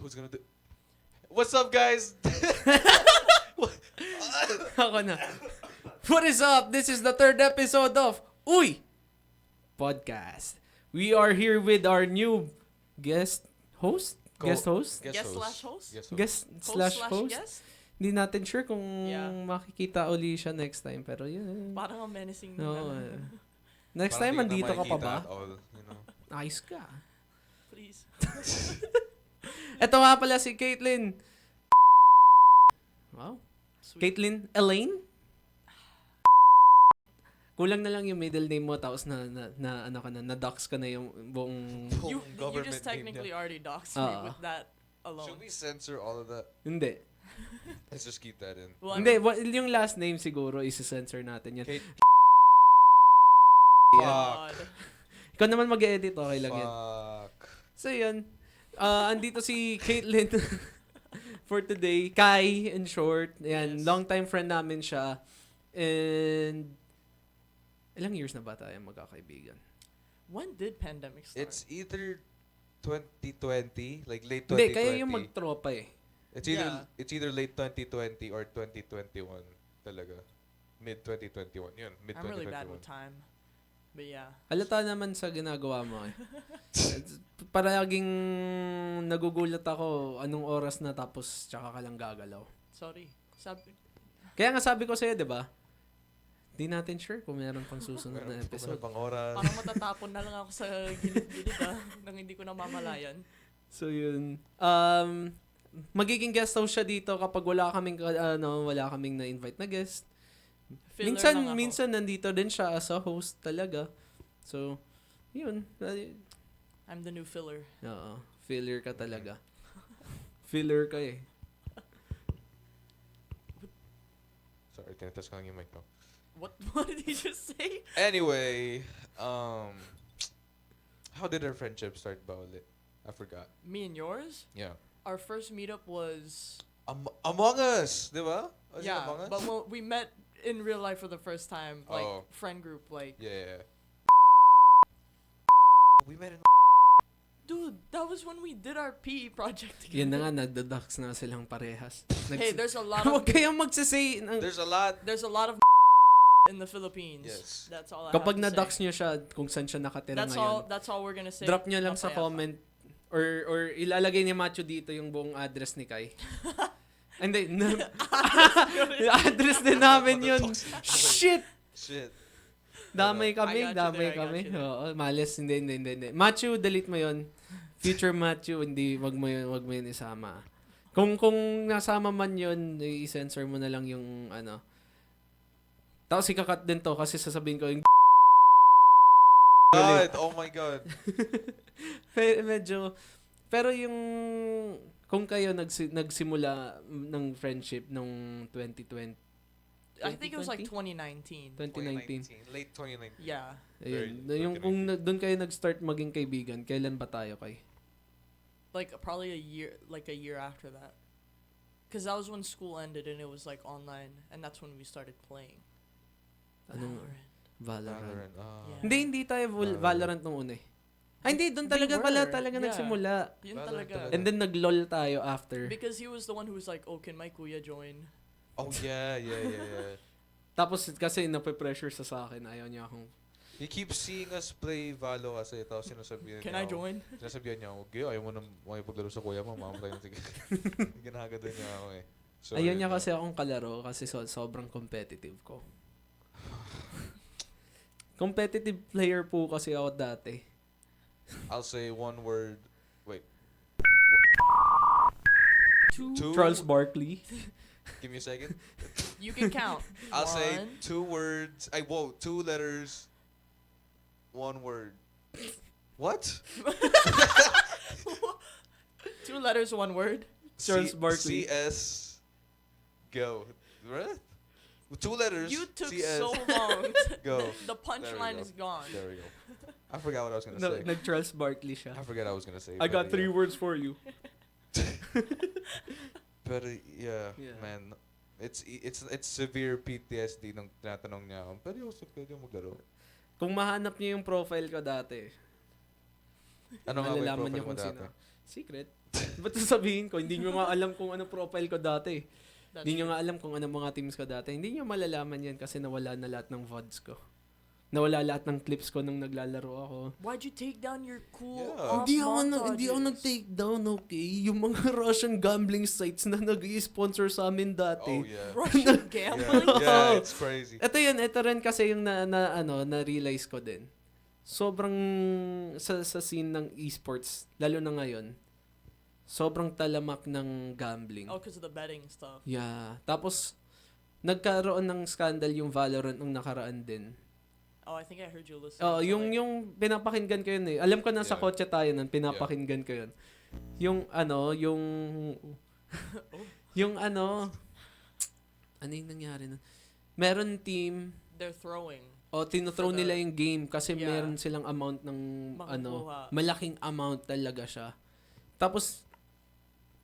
Who's gonna do? What's up, guys? Ako na. What is up? This is the third episode of Uy Podcast. We are here with our new guest host? Guest host? Guest/host? Guest/host? Guest? Hindi natin sure kung Yeah. makikita uli siya next time. Pero yun. Parang ang menacing. No, na. next Parang time, di andito ka pa makikita ba? at all, you know? Ayos ka. Please. Ito nga pala si Caitlyn. Wow. Sweet. Caitlyn Elaine? Kulang na lang yung middle name mo tapos na-dox ka na yung buong... You Government just name technically niya. already doxed me with that alone. Should we censor all of that? Hindi. Let's just keep that in. Well, Hindi, yung last name siguro isi-censor natin yan. Kate. God. Ikaw naman mag-edit, okay lang yan. Fuck. So yun, andito si Caitlyn for today. Kai, in short. Yan, Yes. long time friend namin siya. And ilang years na ba tayo magkakaibigan? When did pandemic start? It's either 2020, like late 2020. Hindi, kaya yung magtropa eh. It's either late 2020 or 2021 talaga. Mid 2021. Yun, mid 2021. I'm really bad with time. But yeah. Halata naman sa ginagawa mo eh. Paraging nagugulat ako anong oras na tapos tsaka ka lang gagalaw. Sorry. Kaya nga sabi ko sa'yo, di ba? Di natin sure kung meron pang susunod na Meron episode. pang oras. Parang matatapon na lang ako sa gilid-gilid nang hindi ko namamalayan. So yun. Magiging guest host siya dito kapag wala kaming na-invite na guest. Filler lang ako. Minsan nandito din siya as a host talaga. So, yun. I'm the new filler. Oo. Filler ka talaga. Filler ka eh. Sorry, tinatas ko lang yung mic ko. What did he just say? Anyway, how did our friendship start ba ulit? I forgot. Me and yours? Yeah. Our first meetup was... Among Us, di ba? Was it yeah, Among Us? but we met in real life for the first time, like Oh. friend group, like... Yeah. We met in... Dude, that was when we did our PE project together. Yan na nga, nagdadox na silang parehas. Hey, there's a lot Huwag of kayong magsasay. There's a lot. of in the Philippines. Yes. That's all I Kapag have to na-dox say. nyo siya kung saan siya nakatira ngayon, That's all we're gonna say. drop nyo lang sa Masaya comment or ilalagay ni Macho dito yung buong address ni Kai. Hindi. Address din namin yun. Shit! Damay kami. I got you there. Oo, malis. Hindi. Macho, delete mo yun. Future Macho, wag mo yun isama. Kung nasama man yun, i-censor mo na lang yung ano. Tapos ikakat din to kasi sasabihin ko yung God, oh my God. pero yung kung kayo nagsimula ng friendship nung 2020 I think it was like 2019. 2019. Late 2019. Yeah. Ayun. Very Yung kung doon kayo nag-start maging kaibigan, kailan ba tayo kay? Like probably a year after that. Because that was when school ended and it was like online, and that's when we started playing. Anong Valorant. Valorant. Yeah. Hindi tayo Valorant nung una eh. Ay, hindi. Doon talaga Yeah. nagsimula. Yun Valorant talaga. talaga. And then nag-LOL tayo after. Because he was the one who was like, "Oh, can my kuya join?" Oh, yeah. Tapos kasi nape-pressure sa akin. Ayaw niya akong... He keeps seeing us play Valo kasi tapos sinasabihan Can niya I join? Sinasabihan niya ako, Gio, ayaw mo na makipaglaro sa kuya mo, mamatay na sige. Ginagado niya ako eh. So, Ayaw niya kasi akong kalaro kasi sobrang competitive ko. Competitive player po kasi ako dati. I'll say one word. Wait. Two? Charles Barkley. Give me a second. You can count. I'll say One. 2 words. 2 letters. 1 word. What? 2 letters, 1 word. Charles Barkley. CS. Go. Right? 2 letters. You took CS. so long. Go. The punchline go. is gone. There we go. I forgot what I was gonna No, say. nag-Charles Barkley siya. I forgot I was gonna say. I got but, 3 words for you. Pero yeah, Yeah. man. It's severe PTSD nung tinatanong niya ako. Pwede ako maglaro. Kung mahanap niyo yung profile ko dati, Ano nga ba yung Malalaman profile niyo mo kung dati? sino. Secret. Ba't sasabihin ko? Hindi nyo nga alam kung ano profile ko dati. That's Hindi nyo true. nga alam kung ano mga teams ko dati. Hindi nyo malalaman yan kasi nawala na lahat ng VODs ko. Nawala lahat ng clips ko nung naglalaro ako. Why'd you take down your cool Yeah. off Hindi ako nag-take down, okay? Yung mga Russian gambling sites na nag-sponsor sa amin dati. Oh, yeah. Russian Yeah, gambling? yeah, it's crazy. Ito rin kasi yung na-realize ko din. Sobrang sa scene ng esports, lalo na ngayon, sobrang talamak ng gambling. Oh, because of the betting stuff. Yeah. Tapos, nagkaroon ng scandal yung Valorant nung nakaraan din. Oh, I think I heard you listen. Oh, to, yung like, yung pinapakinggan ko yun eh. Alam ko na sa Yeah. kotse tayo nun, pinapakinggan ko yun. Yung yung ano yung nangyari nun? Meron team they're throwing. tinothrow For the- nila yung game kasi Yeah. meron silang amount ng Makukuha. malaking amount talaga siya. Tapos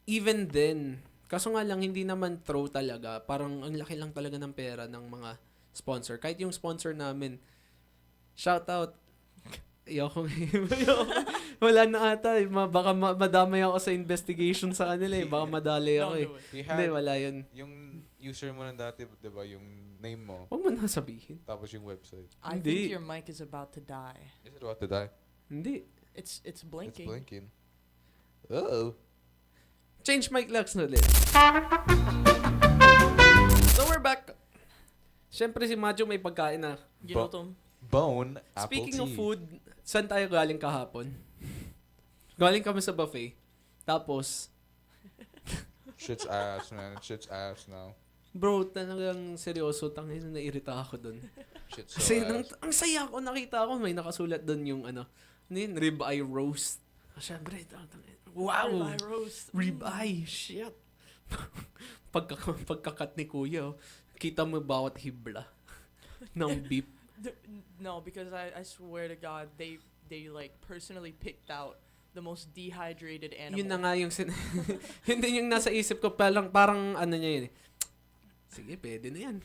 even then, kaso nga lang hindi naman throw talaga. Parang ang laki lang talaga ng pera ng mga sponsor. Kahit yung sponsor namin, shout out. Ayoko. Wala na ata. Baka madamay ako sa investigation sa kanila eh. Baka madali ako Don't eh. do it. He Hindi, had wala yun. yung user mo ng dati, di ba? Yung name mo, Huwag mo na sabihin. tapos yung website. I Hindi. think your mic is about to die. Is it about to die? Hindi. It's It's blinking. blinking. Uh-oh. Change mic locks na ulit. So we're back. Siyempre si Macho may pagkain na. Ginutom. Bone, apple Speaking tea. of food, saan tayo galing kahapon? Galing kami sa buffet. Tapos, Shit's ass, man. Shit's ass now. bro, talagang seryoso, tangin na nairita ako dun. Shit's so Kasi ass. ang saya ko, nakita ko, may nakasulat dun yung rib eye roast. Siyempre, wow! Ribeye roast. Rib eye, shit. Pagkakat ni kuya, kita mo bawat hibla ng beef. No, because I swear to God, they like personally picked out the most dehydrated animal. Yun na nga yung hindi yung nasa isip ko, parang ano niya yun eh. Sige, pwede na yan.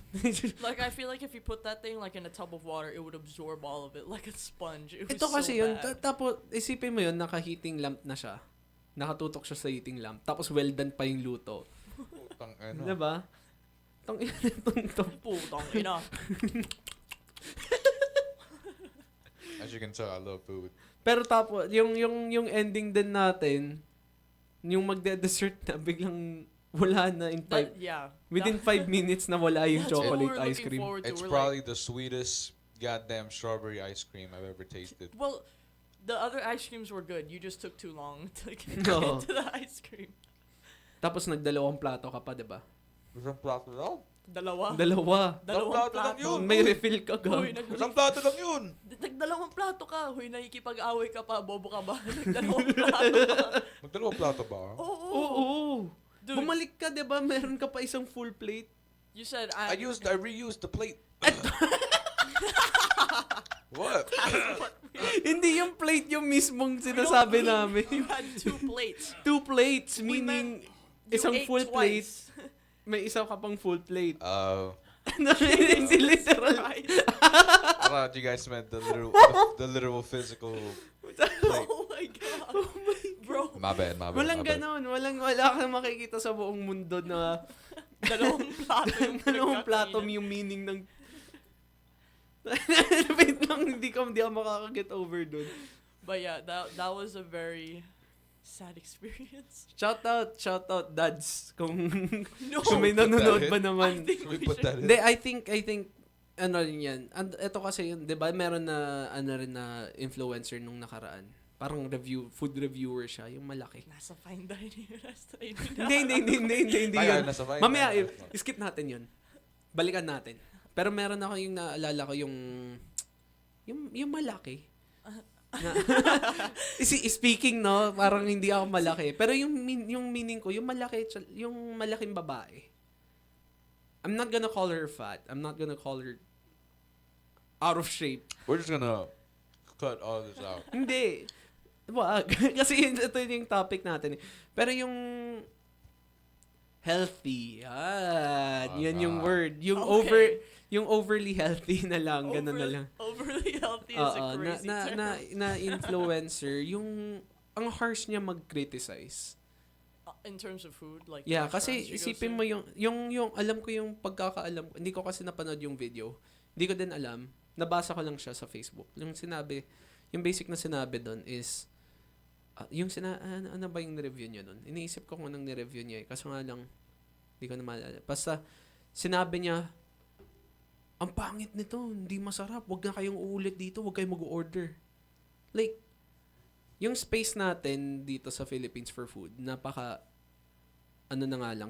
Like, I feel like if you put that thing like in a tub of water, it would absorb all of it like a sponge. It was Ito kasi so yun, bad. tapos isipin mo yun, naka-heating lamp na siya. Nakatutok siya sa heating lamp. Tapos well done pa yung luto. Putang ano. Diba? Tong itong Putang ina. As you can tell, I love food. Pero tapos, yung ending din natin, yung magde-dessert na biglang wala na in Yeah. within 5 minutes na wala yung That's what chocolate we're ice looking cream. forward to. It's We're probably the sweetest goddamn strawberry ice cream I've ever tasted. well, the other ice creams were good. You just took too long to get No. to the ice cream. Tapos nagdalawang plato ka pa, diba? Isang plato lang? Dalawa. Dalawa. Dalawang plato lang plato. yun. May refill ka Uy, ga. Isang plato lang yun! Nagdalawang plato ka. Huy, nakikipag-away ka pa. Bobo ka ba? Nagdalawang plato ka. Magdalawang plato ba? Oo. Oo. Dude, Bumalik ka, diba? Meron ka pa isang full plate. you said I reused the plate. What? Hindi yung plate yung mismong sinasabi namin. You had 2 plates. 2 plates, We meaning You isang ate full plate. twice. May isa ka pang full plate. Hindi literal. Right. I thought you guys meant the literal physical plate. Oh my god. Bro, My bad. Wala kang makikita sa buong mundo na dalawang plato yung dalawang plato pinagkakainan. yung meaning ng wait lang, hindi ako makaka-get over dun. But yeah, that was a very sad experience. Shout out dads kung No. kung may nanonood ba I naman. think Should we we put that should. in? Hindi, I think ano rin yan. Ito kasi yun, 'di ba? Meron na na influencer nung nakaraan. Parang food reviewer siya, yung malaki. Nasa fine dining restaurant. Hindi Ay, yun. nasa fine Mamaya, dining. skip natin yun. Balikan natin. Pero meron ako yung naalala ko yung malaki. Na, speaking, no, parang hindi ako malaki. Pero yung meaning ko, yung malaking babae. I'm not gonna call her fat. I'm not gonna call her out of shape. We're just gonna cut all this out. Hindi. Wag. Kasi ito yung topic natin. Pero yung healthy. Yan yung word. Okay. Yung overly healthy na lang. Ganun na lang. Overly healthy. Healthy is a Oo, crazy term. na influencer, yung ang harsh niya mag-criticize. In terms of food, like Yeah, restaurants kasi you go isipin to? mo yung alam ko yung pagkakaalam ko. Hindi ko kasi napanood yung video. Hindi ko din alam. Nabasa ko lang siya sa Facebook. Yung basic na sinabi doon is ano ba yung review niya doon? Iniisip ko kung anong ni-review niya eh. Kaso nga lang, hindi ko na maalala. Basta, sinabi niya, ang pangit nito, hindi masarap. Huwag na kayong uulit dito, huwag kayong mag-order. Like, yung space natin dito sa Philippines for food,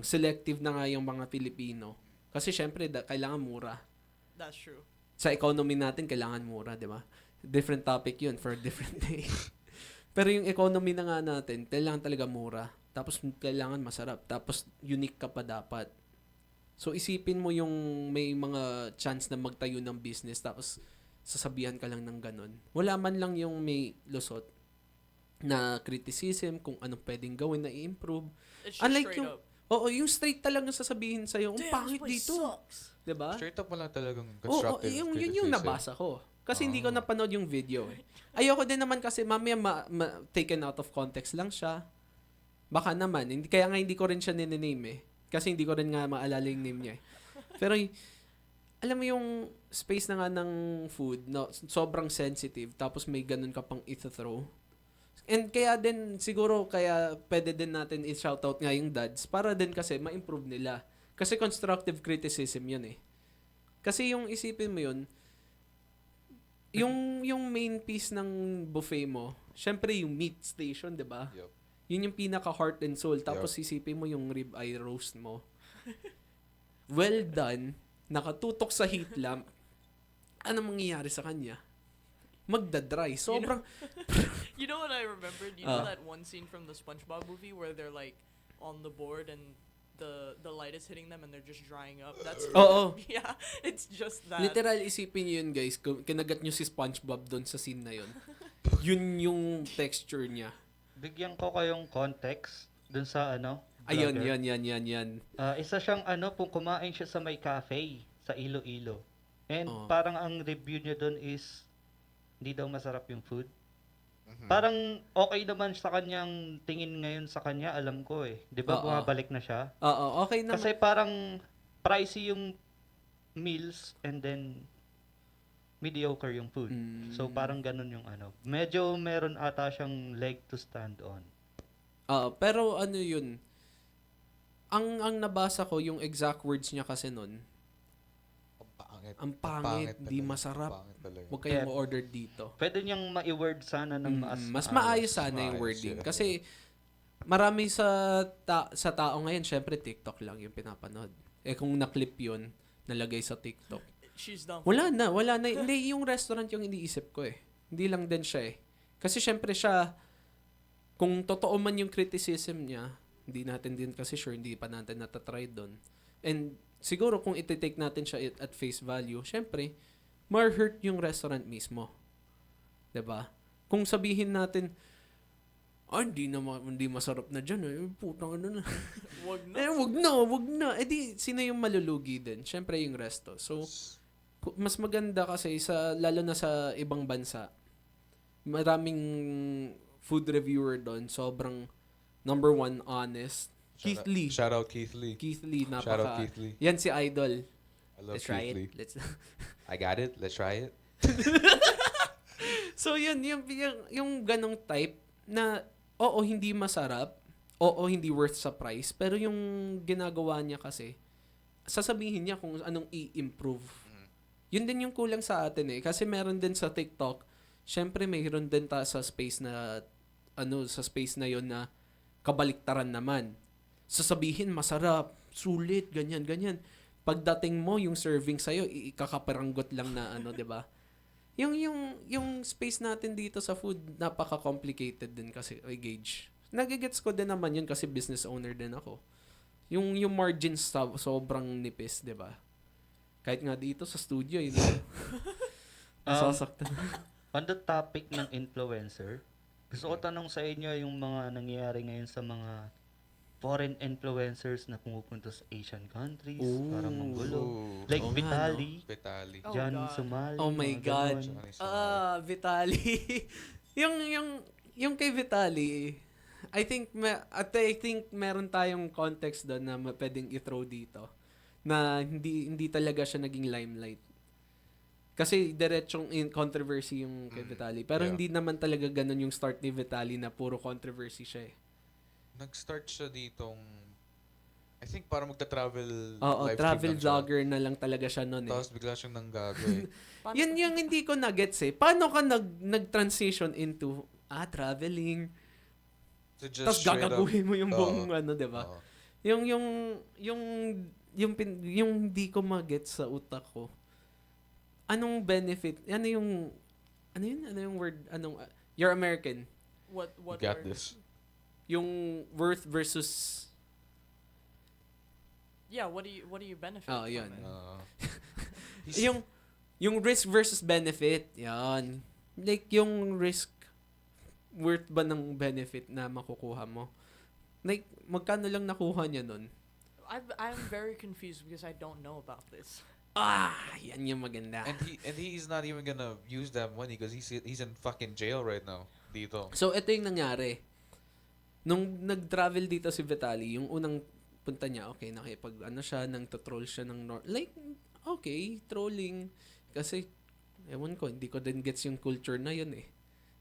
selective na nga yung mga Pilipino. Kasi syempre, kailangan mura. That's true. Sa economy natin, kailangan mura, di ba? Different topic yun for a different day. Pero yung economy na nga natin, kailangan talaga mura. Tapos kailangan masarap. Tapos unique ka pa dapat. So isipin mo yung may mga chance na magtayo ng business tapos sasabihan ka lang ng ganun. Wala man lang yung may lusot na criticism kung anong pwedeng gawin na i-improve. It's just Unlike straight yung, up. oo, yung straight talagang sasabihin sa'yo, ang Damn, pangit this place dito. sucks. Diba? Straight up wala talagang Oo, constructive yun criticism. yung nabasa ko. Kasi hindi ko napanood yung video eh. Ayoko din naman kasi mamaya taken out of context lang siya. Baka naman. Kaya nga hindi ko rin siya ninename eh. Kasi hindi ko rin nga maalala yung name niya eh. Pero alam mo yung space na nga ng food, no, sobrang sensitive, tapos may ganun ka pang ito-throw. And kaya din, siguro, kaya pwede din natin i-shoutout nga yung dads para din kasi ma-improve nila. Kasi constructive criticism yun eh. Kasi yung isipin mo yun, yung main piece ng buffet mo, syempre yung meat station, 'di ba? Yup. Yun yung pinaka heart and soul. Tapos isipin mo yung rib eye roast mo. Well done, nakatutok sa heat lamp. Ano mangyayari sa kanya? Magda-dry. Sobrang You know what I remembered? You know that one scene from the SpongeBob movie where they're like on the board and the light is hitting them and they're just drying up. That's Oo. yeah, it's just that. Literal, isipin nyo yun, guys. Kinagat nyo si SpongeBob doon sa scene na yun. Yun yung texture niya. Bigyan ko kayong context dun sa Ayun, vlogger. yan. Isa siyang kumain siya sa may cafe sa Iloilo. And Oo. parang ang review niya dun is hindi daw masarap yung food. Mhm. Parang okay naman sa kanyang tingin ngayon sa kanya, alam ko eh. 'Di ba Oo. bumabalik na siya? Oo, okay naman. Kasi parang pricey yung meals and then mediocre yung food. So parang ganun yung Medyo meron ata siyang leg to stand on. Pero ano yun, ang nabasa ko, yung exact words niya kasi nun, ang pangit, di talaga. masarap. Pangit talaga. Huwag kayong Kaya- order dito. Pwede niyang ma-word sana ng Mas maayos sana yung maayos, wording. yeah. Kasi marami sa tao ngayon, syempre TikTok lang yung pinapanood. Eh kung na-clip yun, nalagay sa TikTok. She's done. Wala na. Hindi, yung restaurant yung iniisip ko eh. Hindi lang din siya eh. Kasi syempre siya, kung totoo man yung criticism niya, hindi natin din kasi sure, hindi pa natin natatry doon. And siguro kung iti-take natin siya at face value, syempre, more hurt yung restaurant mismo. 'Di ba? Kung sabihin natin, hindi masarap na dyan eh. Putang ano na. Wag na. Wag na. Eh di, sino yung malulugi din? Syempre yung resto. So, mas maganda kasi lalo na sa ibang bansa, maraming food reviewer doon, sobrang number one honest. Keith Lee. Shout out Keith Lee. Keith Lee, Shout out Keith Lee. Yan si Idol. I love Let's try Keith Lee. it. Let's I got it. Let's try it. So yun, yung ganong type na oo, hindi masarap, oo, hindi worth sa price, pero yung ginagawa niya kasi, sasabihin niya kung anong i-improve. Yun din yung kulang sa atin eh. Kasi meron din sa TikTok, syempre mayroon din sa space na, sa space na yon na kabaliktaran naman. Sasabihin, masarap, sulit, ganyan. Pagdating mo, yung serving sa'yo, ikakaparanggot lang na di ba? Yung space natin dito sa food, napaka-complicated din kasi, Gage. Nagigets ko din naman yun kasi business owner din ako. Yung margins sobrang nipis, di ba? Kahit nga dito sa studio, yun. Nasasaktan. On the topic ng influencer, gusto ko tanong sa inyo yung mga nangyayari ngayon sa mga foreign influencers na pumupunta sa Asian countries Ooh. para manggulo. Ooh. Like Oo nga, Vitali, Vitali. Oh, Jan God. Sumali. Oh my mga God. ganon. Tsaka ni Sumali. Vitali. yung kay Vitali, I think meron tayong context doon na pwedeng i-throw dito na hindi talaga siya naging limelight. Kasi diretsong in controversy yung kay Vitali. Pero yeah. hindi naman talaga ganun yung start ni Vitali na puro controversy siya eh. Nag-start siya ditong, I think para magta-travel Oo, live travel stream lang siya. vlogger na lang talaga siya noon eh. Tapos bigla siyang nanggago eh. Paano- Yun yung hindi ko na-gets eh. Paano ka nag-transition into traveling, So just tapos straight up, gagaguhin mo yung Oo. buong ano, 'di ba? oo. Yung hindi ko ma-gets sa utak ko. Anong benefit? Ano yung word? You're American. What You got word? this. Yung worth versus Yeah, what do you benefit Oh, from yun. it? He's- yung risk versus benefit. Yan. Like yung risk worth ba ng benefit na makukuha mo? Like magkano lang nakuha niya nun? I'm very confused because I don't know about this. Yan yung maganda. and he's not even gonna use that money because he's in fucking jail right now dito. So, ito yung nangyari. Nung nag-travel dito si Vitali, yung unang punta niya, okay, siya, nang to-troll siya ng like, okay, trolling. Kasi, ewan ko, hindi ko din gets yung culture na yun eh.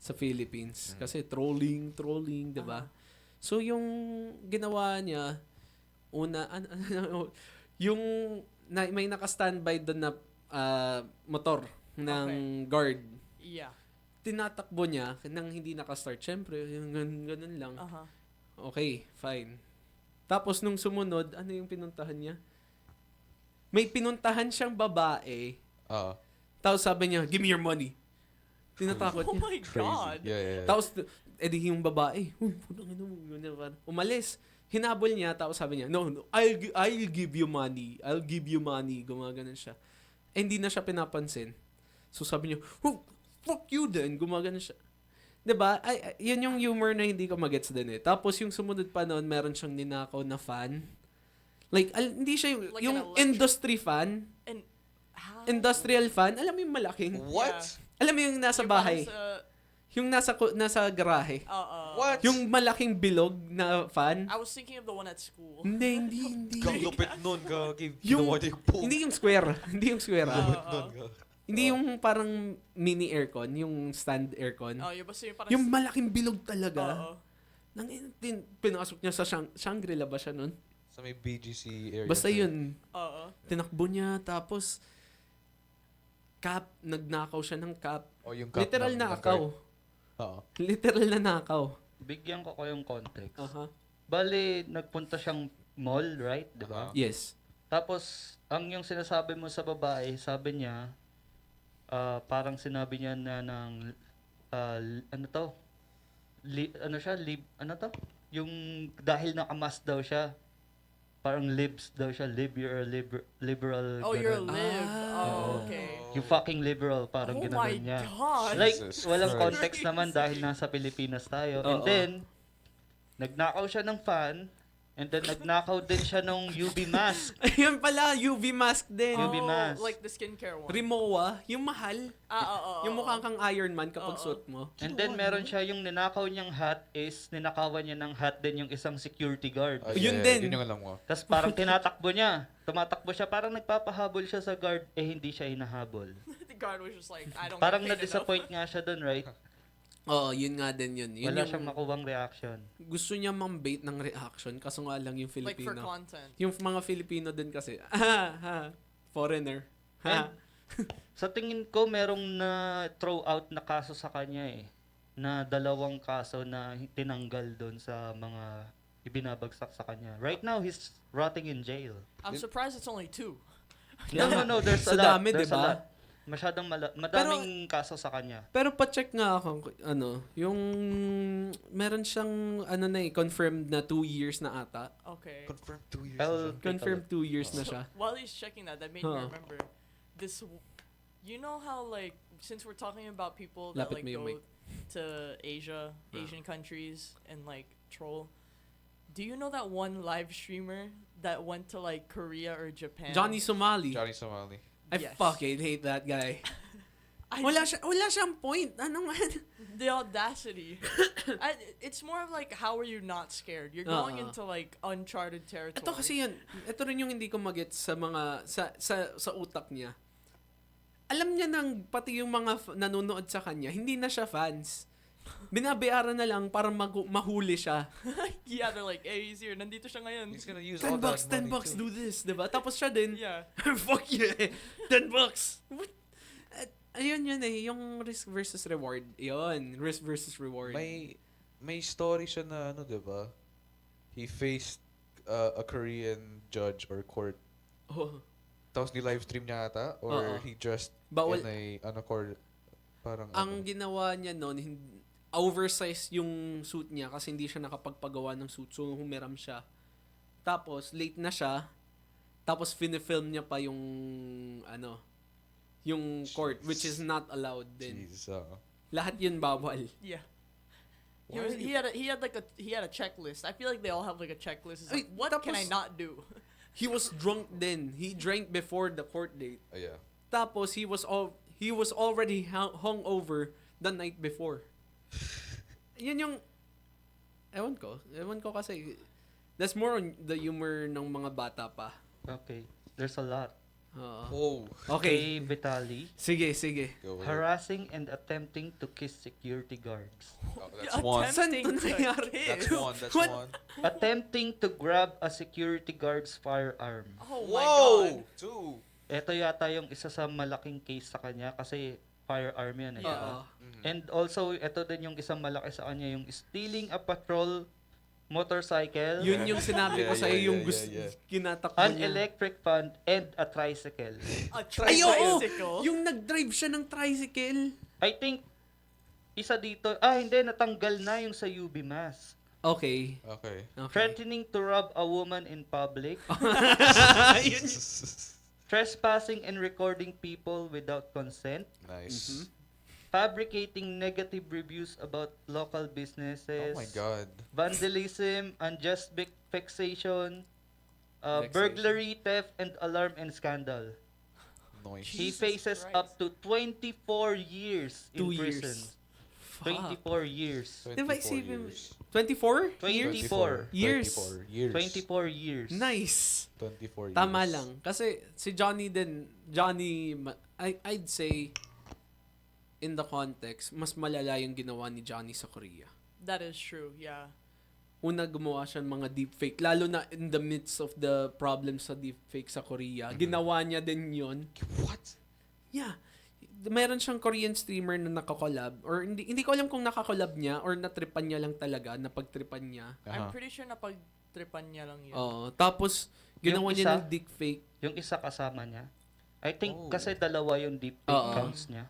Sa Philippines. Kasi trolling, di ba? So, yung ginawa niya, yung may naka-standby doon na motor ng guard. Yeah. Tinatakbo niya nang hindi naka-start. Siyempre, yung ganun lang. Uh-huh. Okay, fine. Tapos nung sumunod, ano yung pinuntahan niya? May pinuntahan siyang babae. Oo. Tapos sabi niya, give me your money. Tinatakot Oh niya. my Crazy. god. Yeah. Tapos, edi yung babae, umalis. Hinabol niya, tapos sabi niya, no, I'll give you money. I'll give you money. Gumaganon siya. Eh, hindi na siya pinapansin. So sabi niya, fuck you then. Gumaganon siya. 'Di ba? Yun yung humor na hindi ko magets din eh. Tapos yung sumunod pa noon, meron siyang ninakaw na fan. Like, hindi siya yung, Like yung an electric- industry fan. And how? Industrial fan. Alam mo yung malaking. What? Alam mo yung nasa bahay. Yung nasa garahe. What? Yung malaking bilog na fan. I was thinking of the one at school. Hindi. Kang lupit nun, gagi. Yung- Ginawa niya yung pool. Hindi yung square. Hindi yung square. Lupit nun, gagi. Hindi yung parang mini aircon, yung stand aircon. Oh, yung basta yung parang... Yung malaking bilog talaga. Oo. Nang pinasok niya sa Shangri-La ba siya nun? Sa may BGC area. Basta siya. yun. Oo. Tinakbo niya, tapos nagnakaw siya ng cap. O yung cup Literal ng nakaw. card. Oo. Literal na nakaw. Bigyan ko kayong context. Aha. Bali, nagpunta siyang mall, right? Di ba? Yes. Tapos, ang yung sinasabi mo sa babae, sabi niya, parang sinabi niya na ng, ano to? Ano to? Yung dahil nakamas daw siya, parang libs daw siya, you're a liberal. Oh, you're a ganun. lib. Ah. Oh, okay. You fucking liberal, parang Oh ginanon my niya. god. Like, Jesus walang Christ. context naman dahil nasa Pilipinas tayo. And Oo. then, nagnakaw siya ng fan, and then nagnakaw din siya ng UV mask. Ayun pala, UV mask din. UV mask. Like the skincare one. Rimowa, yung mahal. Yung mukhang kang Iron Man kapag Oo. suot mo. And then, meron siya yung ninakaw niyang hat is, ninakawan niya ng hat din yung isang security guard. Ah, Yun din. Yun yung alam ko. Tapos parang tinatakbo niya. Tumatakbo siya, parang nagpapahabol siya sa guard, hindi siya hinahabol. The guard was just like, I don't Parang get paid na-disappoint nga siya dun, right? Oo, yun nga din yun. Yun Wala yung siyang makuwang reaction. gusto niya mang-bait ng reaction, kaso nga lang yung enough. Like for Filipino. content. Yung mga Filipino din kasi, foreigner. Sa tingin ko, merong na throw out na kaso sa kanya eh. Na 2 kaso na tinanggal doon sa mga ibinabagsak sa kanya. Right now, he's rotting in jail. I'm surprised it's only 2. No, there's a Sa lot. dami, There's diba? a lot. Masyadong madaming kaso sa kanya. Pero pa-check nga ako, yung meron siyang, confirmed na 2 years na ata. Okay. Confirmed 2 years. I'll- na siya. Confirmed 2 years na So, siya. while he's checking that made me Huh. remember this. You know how like since we're talking about people that Lapit like mo yung go to Asian countries and like troll, Do you know that one live streamer that went to like Korea or Japan? Johnny Somali. Johnny Somali. I Yes. fucking hate that guy. I- Wala siyang point. Ano man? The audacity. It's more of like, how are you not scared? You're going Uh-uh. into like uncharted territory. Ito kasi yun. Ito rin yung hindi ko magets sa mga sa utak niya. Alam niya nang pati yung mga nanonood sa kanya, hindi na siya fans. Binabayaran na lang para mahuli siya. Yeah, they're like, hey, he's here. Nandito siya ngayon. He's gonna use all $10, that money $10, too. do this, diba? Tapos siya din, Yeah. fuck yeah, $10. What? Ayun yun eh, yung risk versus reward. Yun, risk versus reward. May story siya na ano, 'di ba? He faced a Korean judge or court. Oh, Tapos ni live stream niya ata or Oo. he just bawal. in a court parang Ang ginawa niya noon, oversized yung suit niya kasi hindi siya nakapagpagawa ng suit. So, humiram siya. Tapos, late na siya. Tapos, film niya pa yung, yung court, Jeez. which is not allowed din. Jeez, Lahat yun bawal. Yeah. Why are He had a checklist. I feel like they all have like a checklist. It's Ay, like, what can I tapos- not do? He was drunk then. He drank before the court date. yeah. Tapos, he was already hung over the night before. Yun yung, ewan ko kasi, that's more on the humor ng mga bata pa. Okay. There's a lot. Oo. Oh, Okay. Vitali. Sige. go ahead. Harassing and attempting to kiss security guards. Oh, that's one. Saan Attempting ito to nangyari? That's kiss. one. That's What? one. Attempting to grab a security guard's firearm. Oh my god. Two. Ito yata yung isa sa malaking case sa kanya kasi firearm yan eh. Yeah. diba? Mhm. And also, ito din yung isang malaki sa kanya, yung stealing a patrol motorcycle, Yun yung sinabi ko Yeah, sa'yo, yeah, yung yeah, gusto, yeah. kinatakbo an niya. electric fan, and a tricycle. A Ay, oo! tricycle. Yung nag-drive siya ng tricycle. I think, isa dito, hindi, natanggal na yung sa UB Mass. Okay. Okay. Threatening to rob a woman in public, Yun. trespassing and recording people without consent, Nice. fabricating negative reviews about local Oh businesses, my god. vandalism, unjust vexation, Vexation. burglary, theft, and alarm and scandal. Noise. He Jesus faces Christ. up to 24 years in 2 years. prison. Fuck. 24 years. 24 Diba isipin mo- years. 24? 24 Years. 24 years. 24 years. Nice. 24 years. Tama lang. Kasi si Johnny din, I'd say, in the context, mas malala yung ginawa ni Johnny sa Korea. That is true. Yeah. Una, gumawa siya ng mga deepfake. Lalo na in the midst of the problems sa deepfake sa Korea. Ginawa niya din yun. What? Yeah. Meron siyang Korean streamer na nakakolab. Or hindi ko alam kung nakakolab niya or natripan niya lang talaga, napagtripan niya. I'm pretty sure napagtripan niya lang yun. Oo. Tapos, ginawa Yung niya isa? ng deepfake. Yung isa kasama niya. I think Oh. kasi dalawa yung deepfake Oo. counts niya.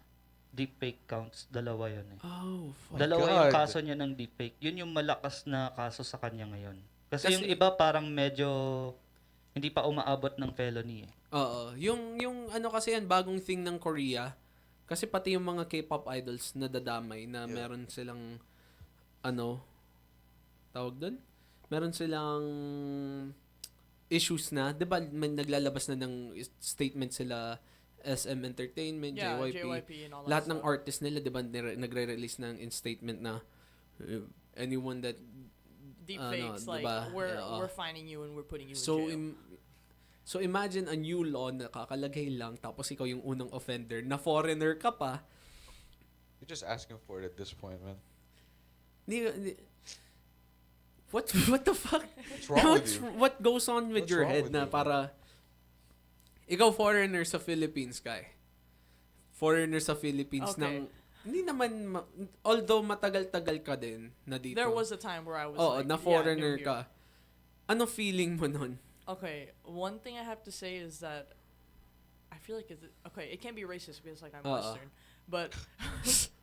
Deepfake counts, dalawa yun eh. Oh, fuck. Dalawa yung God. kaso niya ng deepfake. Yun yung malakas na kaso sa kanya ngayon. Kasi Kasi- yung iba parang medyo hindi pa umaabot ng felony eh. Oo. Yung ano kasi yan, bagong thing ng Korea. Kasi pati yung mga K-pop idols na dadamay na Yeah. meron silang tawag doon? Meron silang issues na. 'Di ba may naglalabas na ng statement sila SM Entertainment, Yeah, JYP. JYP and all that Lahat ng stuff. artists nila 'di ba nagre-release ng statement na anyone that Deepfakes, ano, like, diba? we're Yeah, finding you and we're putting you So, in jail. so imagine a new law na kakalagay lang tapos ikaw yung unang offender na foreigner ka pa. You're just asking for it at this point, man. What the fuck? What's wrong with you? What goes on with What's your wrong head with na you? para ikaw foreigner sa Philippines kay. Foreigner sa Philippines Okay. ng hindi naman although matagal-tagal ka din na dito. There was a time where I was Oo, like, na yeah, foreigner new here. ka. Ano feeling mo nun? Okay, one thing I have to say is that I feel like it can't be racist because like I'm Uh-uh. Western, but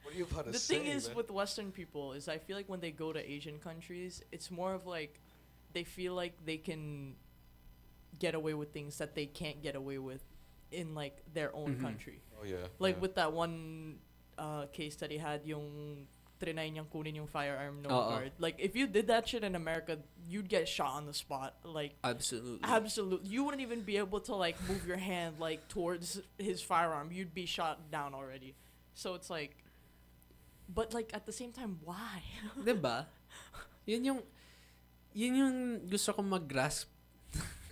What are you about to the say, thing is man? with Western people is I feel like when they go to Asian countries, it's more of like they feel like they can get away with things that they can't get away with in like their own Mhm. country. Oh yeah. Like yeah. with that one case study had yung trinay niyang kunin yung firearm, no Oo. guard. Like, if you did that shit in America, you'd get shot on the spot. Like, Absolutely. absolutely. You wouldn't even be able to, like, move your hand, like, towards his firearm. You'd be shot down already. So it's like, but, like, at the same time, why? 'Di ba? Yun yung gusto kong mag-grasp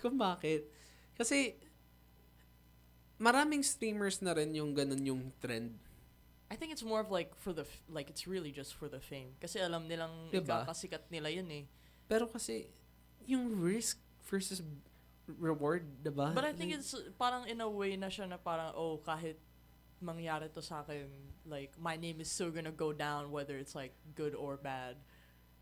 kung bakit. Kasi maraming streamers na rin yung ganun yung trend. I think it's more of like for the like it's really just for the fame. Kasi alam nilang Diba? ikakasikat nila yun eh. Pero kasi yung risk versus reward, 'di ba? But I think it's parang in a way na siya na parang kahit mangyari to sa akin, like my name is still gonna go down whether it's like good or bad.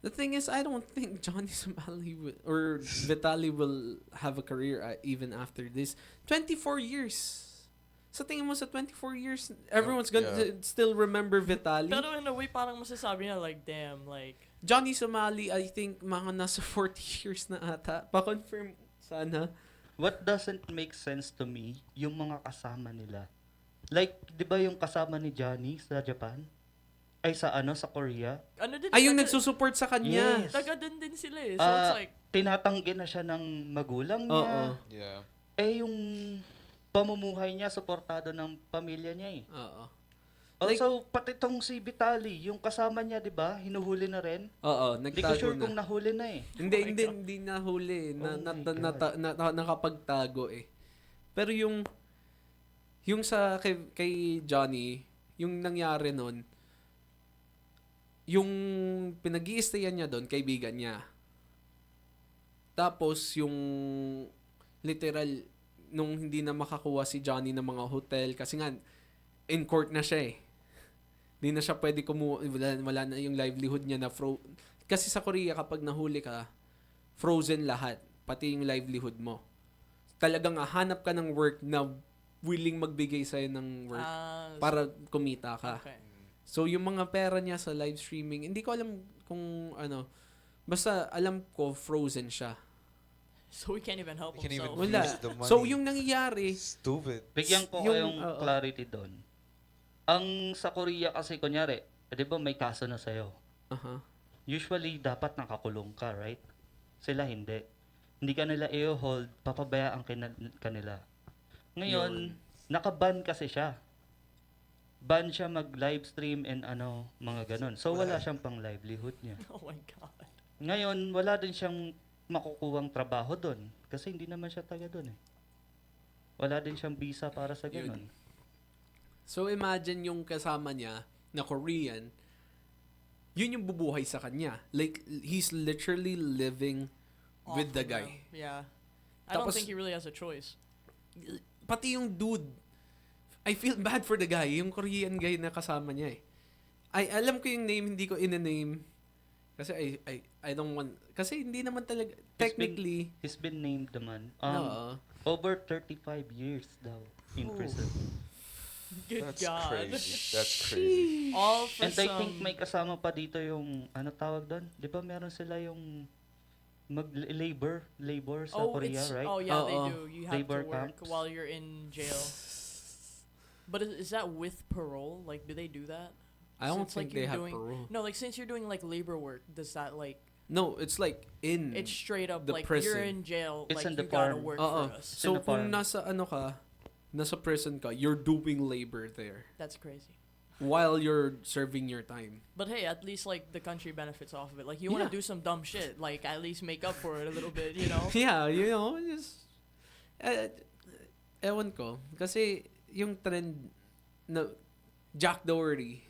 The thing is, I don't think Johnny Somali or Vitaly will have a career even after this. 24 years. Sa tingin mo sa 24 years, everyone's gonna still remember Vitaly? Pero in a way parang masasabi na like damn, like Johnny Somali, I think mga nasa 40 years na ata. Pa-confirm sana. What doesn't make sense to me, yung mga kasama nila. Like, di ba yung kasama ni Johnny sa Japan? Ay, sa Korea? ano din Ay, yung taga- nagsusupport sa kanya. Yes. taga dun din sila eh. So it's like Tinatanggi na siya ng magulang niya. Oo. Yeah. Eh, yung pamumuhay niya, suportado ng pamilya niya eh. Oo. Also, pati tong si Vitaly, yung kasama niya, di ba, hinuhuli na rin. Oo, Hindi ko nagtago sure na. kung nahuli na eh. Hindi, Oh my hindi, God. hindi nahuli. Oh my God. Nakapagtago eh. Pero yung sa kay Johnny, yung nangyari nun, yung pinag-i-stayan niya doon, kaibigan niya. Tapos yung literal, nung hindi na makakuha si Johnny ng mga hotel, kasi nga, in court na siya eh. Hindi na siya pwede wala na yung livelihood niya na kasi sa Korea, kapag nahuli ka, frozen lahat. Pati yung livelihood mo. Talagang hanap ka ng work na willing magbigay sa'yo ng work para kumita ka. okay. So, yung mga pera niya sa live streaming, hindi ko alam kung ano. Basta alam ko, frozen siya. So we can't even help We can't even himself. Wala. use the money. So, yung nangyayari, Stupid. Bigyan ko Yung- kayong oo. clarity doon. Ang sa Korea kasi, kunyari, di ba may kaso na sa'yo? aha, Usually, dapat nakakulong ka, right? Sila hindi. Hindi ka nila i-hold, papabayaan kanila. Ngayon, nakaban kasi siya. Ban siya mag-live stream and mga ganun. So, wala siyang pang livelihood niya. Oh my god. Ngayon, wala din siyang makukuwang trabaho doon. Kasi hindi naman siya taga doon eh. Wala din siyang visa para sa ganun. So, imagine yung kasama niya na Korean, yun yung bubuhay sa kanya. Like, he's literally living with the Awful, guy. Yeah. I don't Tapos- think he really has a choice. Pati yung dude, I feel bad for the guy, yung Korean guy na kasama niya eh. Alam ko yung name, hindi ko in-name. Kasi I don't want, kasi hindi naman talaga, technically, He's been named naman. no. Over 35 years daw in Ooh. prison. Good That's god. crazy. That's crazy. All for And I some think may kasama pa dito yung, tawag doon? Di ba meron sila yung labor sa Korea, it's, right? Oh yeah, they Oo. do. You have Labor to work camps. while you're in jail. But is that with parole? Like, do they do that? I don't Since, think like, they you're have doing- parole. No, like since you're doing like labor work, does that like No, it's like it's straight up the like prison. you're in jail, It's like in you the gotta farm. work Oo. for us. So, in the kung farm. nasa prison ka, you're doing labor there That's crazy. while you're serving your time. But hey, at least like the country benefits off of it. Like you want to Yeah. do some dumb shit, like at least make up for it a little bit, you know? Yeah, you know, just, ewan ko. Kasi, yung trend na, Jack Doherty,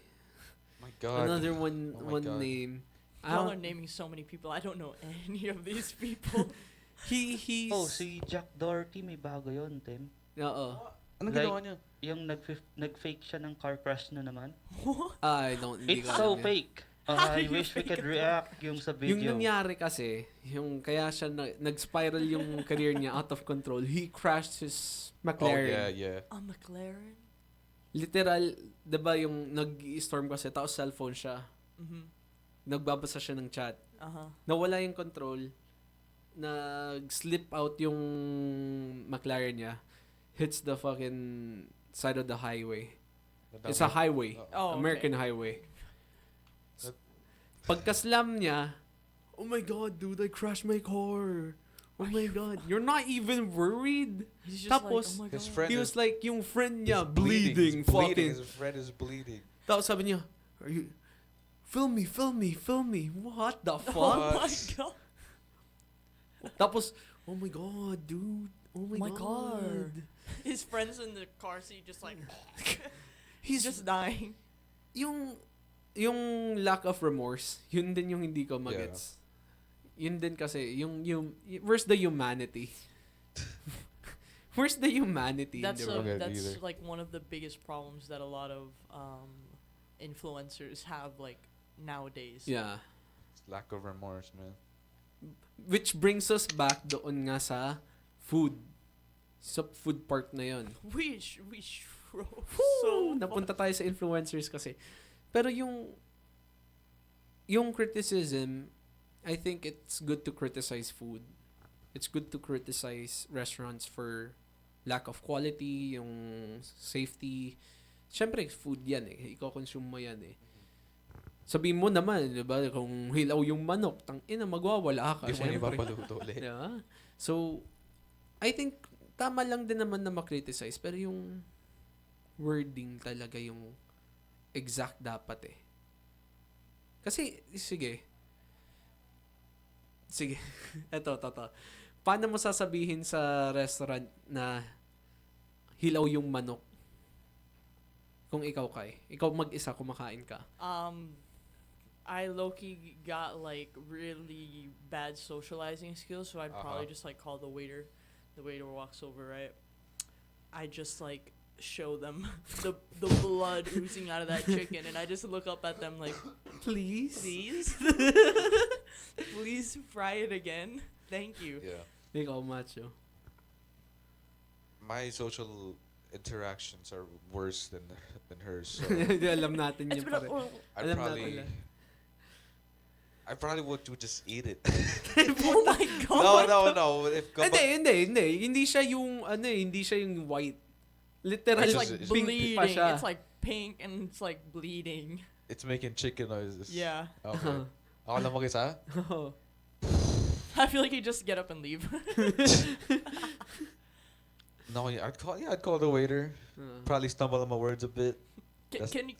My God. another one Oh my God. name. Y'all are naming so many people. I don't know any of these people. He's, Oh, si Jack Doherty, may bago yun, Tim. oo. Anong Like- ginawa niya? Yung nag-fake siya ng car crash na naman. Hindi It's ko so alam yan. fake. How I do you wish we fake could it? react yung sa Yung video. nangyari kasi, yung kaya siya nag-spiral yung career niya out of control. He crashed his Oh, McLaren. yeah, yeah. A McLaren? Literal, 'di ba yung nag-storm kasi tapos cellphone siya. Mm-hmm. Nagbabasa siya ng chat. Uh-huh. Nawala yung control. Nag-slip out yung McLaren niya. Hits the fucking side of the highway. It's a highway. Oh, American highway. That's Pagka-slam niya, oh my God, dude, I crashed my car. Oh my God, you're not even worried. He's just Tapos, like, oh my his God. friend He is was like, yung friend niya, he's bleeding, He's bleeding. fucking. His friend is bleeding. Tapos sabi niya, are you, film me. What the Oh fuck? my God. Tapos, oh my God, dude. Oh my, My God. God. His friends in the car seat just like, He's just dying. yung lack of remorse, yun din yung hindi ko magets. Yun din kasi, where's the humanity? Where's the humanity That's in the world? Don't get either. like one of the biggest problems that a lot of influencers have like nowadays. Yeah. Lack of remorse, man. Which brings us back doon nga sa food. Sa food part na yun. We drove So, so napunta tayo sa influencers kasi. Pero yung criticism, I think it's good to criticize food. It's good to criticize restaurants for lack of quality, yung safety. Siyempre, food yan eh. Iko-consume mo yan eh. Sabihin mo naman, di ba, kung hilaw yung manok, tangina, magwawala ka. Hindi mo syempre. ipapaluto ulit. Yeah. So, I think tama lang din naman na makriticize, pero yung wording talaga yung exact dapat eh. Kasi, sige. Eto. Paano mo sasabihin sa restaurant na hilaw yung manok? Kung ikaw ikaw mag-isa kumakain ka. I low-key got like really bad socializing skills, so I'd probably just like call the waiter. The waiter walks over, right? I just like show them the blood oozing out of that chicken, and I just look up at them like, Please? please fry it again. Thank you. Yeah. Ikaw, macho. My social interactions are worse than hers. So Alam natin It's yun been pare. I Alam probably natin would just eat it. Oh my God. No. If Hindi siya yung hindi siya yung white. Literal It's Just- like it's pink bleeding. pa siya. It's like pink and it's like bleeding. it's making chicken noises. Yeah. Okay. Ako lang mag-isa? I feel like you just get up and leave. No, I'd call the waiter. Probably stumble on my words a bit. That's- Can you?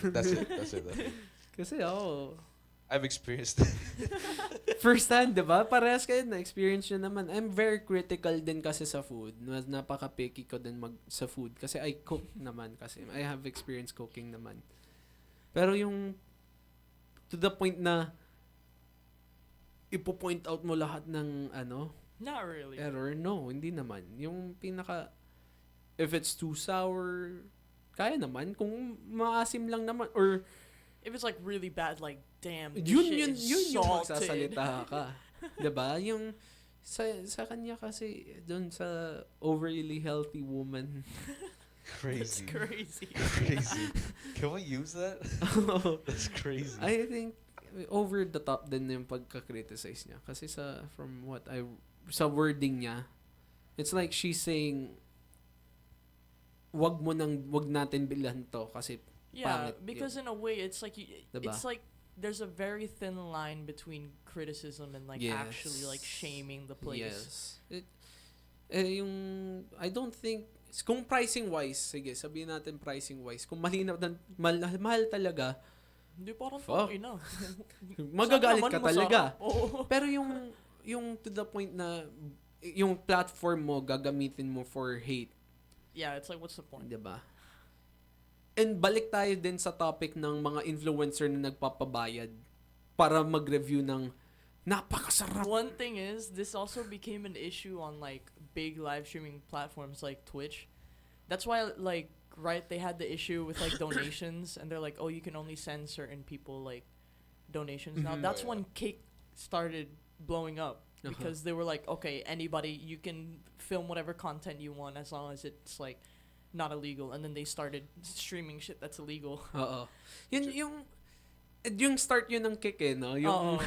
That's it. Kasi I've experienced it. first hand, 'di ba? Parehas kayo na experience nyo naman. I'm very critical din kasi sa food. Napaka-picky ko din sa food kasi I cook naman kasi. I have experience cooking naman. Pero yung to the point na ipo-point out mo lahat ng Not really. error, no, hindi naman. Yung pinaka if it's too sour, kaya naman kung maasim lang naman or If it's like really bad, like damn, this yun shit is yung salted. magsasalita ka. 'Di ba? Yung sa kanya kasi doon sa overly healthy woman. That's Crazy. crazy. Crazy. Can we use that? That's crazy. I think over the top din yung pagka-criticize niya kasi sa wording niya, it's like she's saying wag natin bilhan to kasi Yeah, pangit because yun. in a way, it's like Diba? it's like there's a very thin line between criticism and like actually like shaming the place. Yes. Yung I don't think kung pricing wise, sige, sabihin natin pricing wise, kung malinaw mahal talaga, Hindi parang Fuck. ina. magagalit Sana ka naman talaga. masarap. Oo. Pero yung to the point na yung platform mo gagamitin mo for hate, Yeah, it's like what's the point? 'di ba? And balik tayo din sa topic ng mga influencer na nagpapabayad para mag-review ng napakasarap. One thing is, this also became an issue on like big live streaming platforms like Twitch. That's why like they had the issue with like donations, and they're like, oh, you can only send certain people like donations. Now Mhm. that's Oh, yeah. when Kick started blowing up because they were like, okay, anybody, you can film whatever content you want as long as it's like not illegal, and then they started streaming shit that's illegal. Oo. Yung start yun ng Kick no? Oo.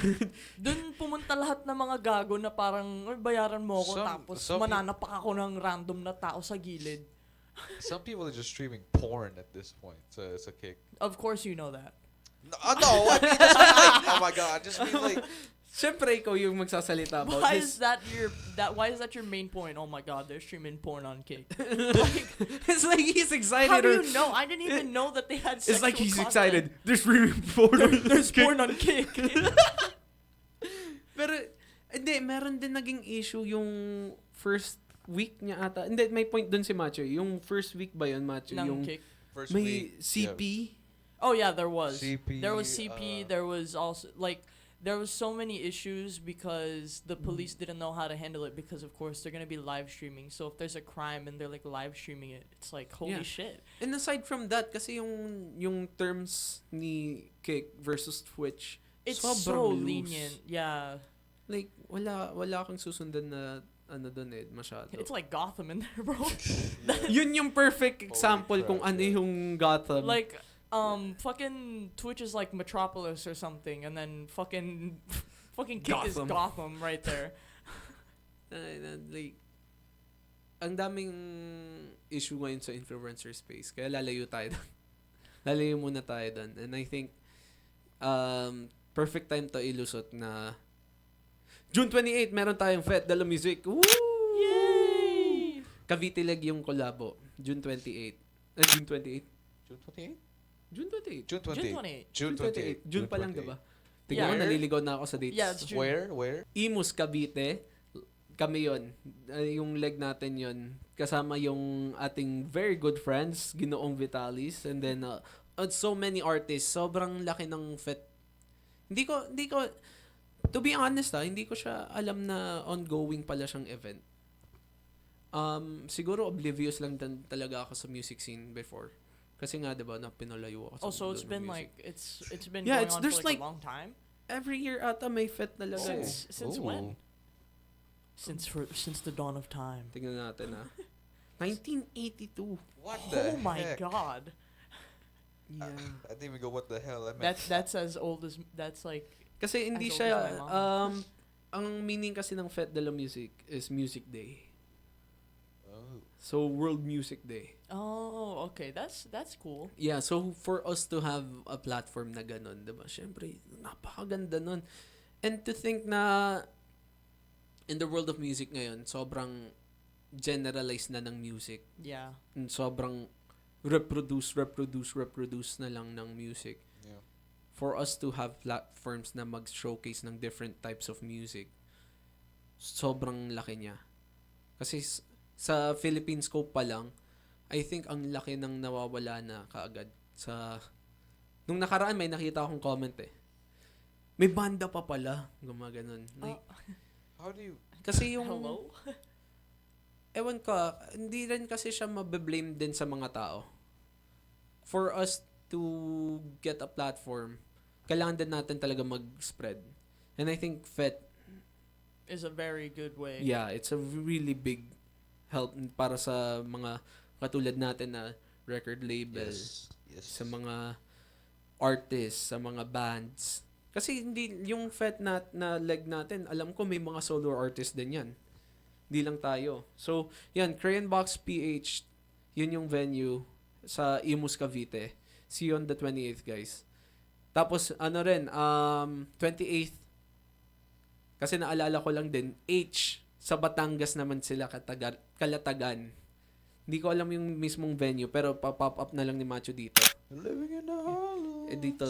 Dun pumunta lahat ng mga gago na parang, "Ay, bayaran mo ako," tapos some mananapak ako ng random na tao sa gilid. Some people are just streaming porn at this point. So it's a kick. Of course you know that. No, I mean, just mean like, oh my god, just mean like, Siyempre, ikaw yung magsasalita about Why this. is that your main point? Oh my god, they're streaming porn on Cake. It's like he's excited. How do or- you know? I didn't even know that they had It's like sexual he's content. excited. There's really porn. There's porn on Cake. Pero, hindi, meron din naging issue yung first week niya ata. Hindi, may point dun si Macho. Yung first week ba yun, Macho? Ng Yung Cake. first may week. CP. Oh yeah, there was. CP, There was CP. There was also like there was so many issues because the police didn't know how to handle it because of course they're gonna be live streaming. So if there's a crime and they're like live streaming it, it's like holy Yeah. shit. And aside from that, kasi yung terms ni Kick versus Twitch, It's sobrang so loose. lenient. Yeah, Like, wala kang susundan na ano dun masyado. it's like Gotham in there, bro. Yun yung perfect example crap, kung ano yeah. yung Gotham. Like fucking Twitch is like Metropolis or something, and then fucking Kick is Gotham. Gotham right there. Like, ang daming issue ngayon sa influencer space. Kaya lalayo tayo doon. Lalayo muna tayo doon. And I think, perfect time to ilusot na June 28, meron tayong Fet Dela Music. Woo! Yay! Cavite Leg yung collabo. June 28. June 28? June 28? June 28. June June 28. 28. June 28. June pa lang, 28. diba? Tingnan mo, Yeah. naliligaw na ako sa dates. Yeah, it's June. Where? Imus Cavite, kami yon. Yung leg natin yon. Kasama yung ating very good friends, Ginoong Vitalis, and then so many artists. Sobrang laki ng Fet. Hindi ko, to be honest hindi ko siya alam na ongoing pala siyang event. Siguro oblivious lang talaga ako sa music scene before. Kasi nga, diba, na pinalayo ako sa Oh, so mundo it's ng been music. like it's been Yeah, going on there's for like like- a long time. Every year ata may Fet talaga eh. Since when? Since the dawn of time. Tingnan natin 1982. What the Oh my heck? god. Yeah. I didn't even go, what the hell? I meant, That's as old as that's like Kasi hindi As old siya, as my mom. ang meaning kasi ng Fête de la Musique is Music Day. oh. So, World Music Day. oh okay, that's cool. Yeah, so for us to have a platform na ganun, diba? Siyempre, napakaganda nun. And to think na in the world of music ngayon, sobrang generalized na ng music. Yeah. And sobrang reproduce na lang ng music. Yeah. For us to have platforms na mag-showcase ng different types of music, sobrang laki niya. Kasi sa Philippine scope pa lang, I think ang laki ng nawawala na kaagad. Nung nakaraan may nakita akong comment may banda pa pala, gumaganon. Like, How do you... kasi yung, Hello. ewan ko, hindi rin kasi siya mabe-blame din sa mga tao. For us to get a platform, kailangan din natin talaga mag-spread. And I think FET, Is a very good way. yeah, it's a really big help para sa mga katulad natin na record label, Yes. sa mga artists, sa mga bands. Kasi hindi, yung FET na leg natin, alam ko may mga solo artists din yan. Hindi lang tayo. So, yan, Crayon Box PH, yun yung venue sa Imus Cavite. See you on the 28th, guys. Tapos, 28th, kasi naalala ko lang din, H, sa Batangas naman sila, Kalatagan. Hindi ko alam yung mismong venue, pero pa-pop up na lang ni Macho dito. Living in the hollow. Dito.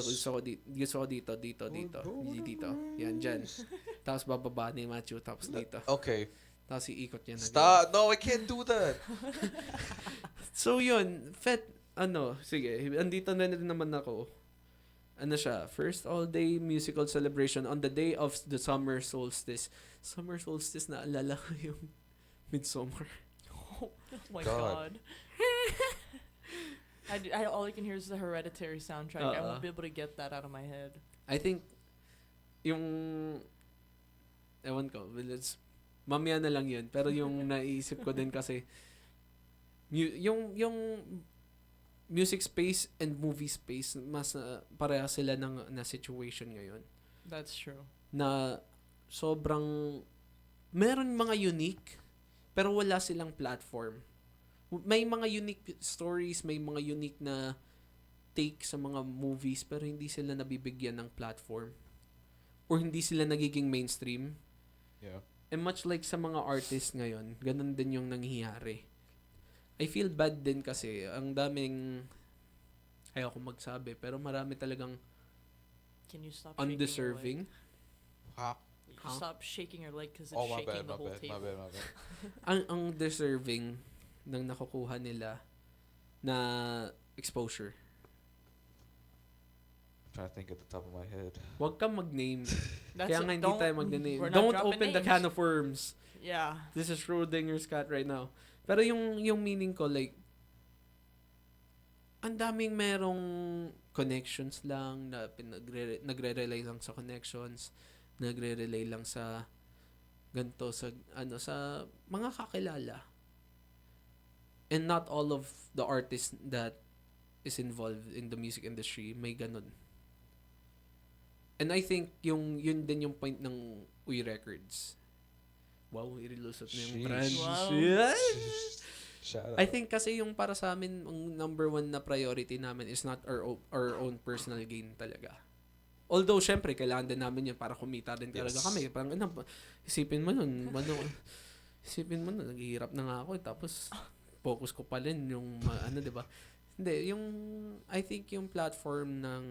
Yan, dyan. Tapos bababa ni Macho, tapos dito. Okay. Tapos iikot yan. Stop. No, I can't do that. So yun, sige, andito na rin naman ako. Ano siya, first all-day musical celebration on the day of the summer solstice. Summer solstice, naalala ko yung Midsummer. Oh my God. god. All I can hear is the Hereditary soundtrack. I won't be able to get that out of my head. I think, ewan ko, mamaya na lang yun. Pero yung naisip ko din kasi, yung music space and movie space, mas pareha sila na situation ngayon. That's true. Na sobrang, meron mga unique, pero wala silang platform. May mga unique stories, may mga unique na take sa mga movies pero hindi sila nabibigyan ng platform or hindi sila nagiging mainstream. Yeah. And much like sa mga artists ngayon, ganun din yung nangyayari. I feel bad din kasi ang daming ayoko magsabi pero marami talagang Can you stop undeserving. Ha? shaking your leg? You Huh? stop shaking your leg because it's Oh, my shaking bad, the my whole bad, table. my bad. Ang deserving ng nakukuha nila na exposure. I'm trying to think at the top of my head. Huwag kang mag-name. That's Kaya it. nga hindi tayo mag-name. We're not Don't dropping open the names. can of worms. Yeah. This is Schrodinger's cat right now. Pero yung meaning ko, like, ang daming merong connections lang na nagre-relay lang sa connections, nagre-relay lang sa ganito, sa sa mga kakilala. And not all of the artists that is involved in the music industry may ganun. And I think yun din yung point ng Uy Records. Wow, irilusot na yung Sheesh. brand. Wow. Yes! Shout out. I think kasi yung para sa amin, ang number one na priority namin is not our own personal gain talaga. Although, syempre, kailangan din namin yun para kumita din talaga Yes. kami. Parang, isipin mo nun, naghihirap na nga ako, tapos, focus ko pa rin yung, di ba? Hindi, I think yung platform ng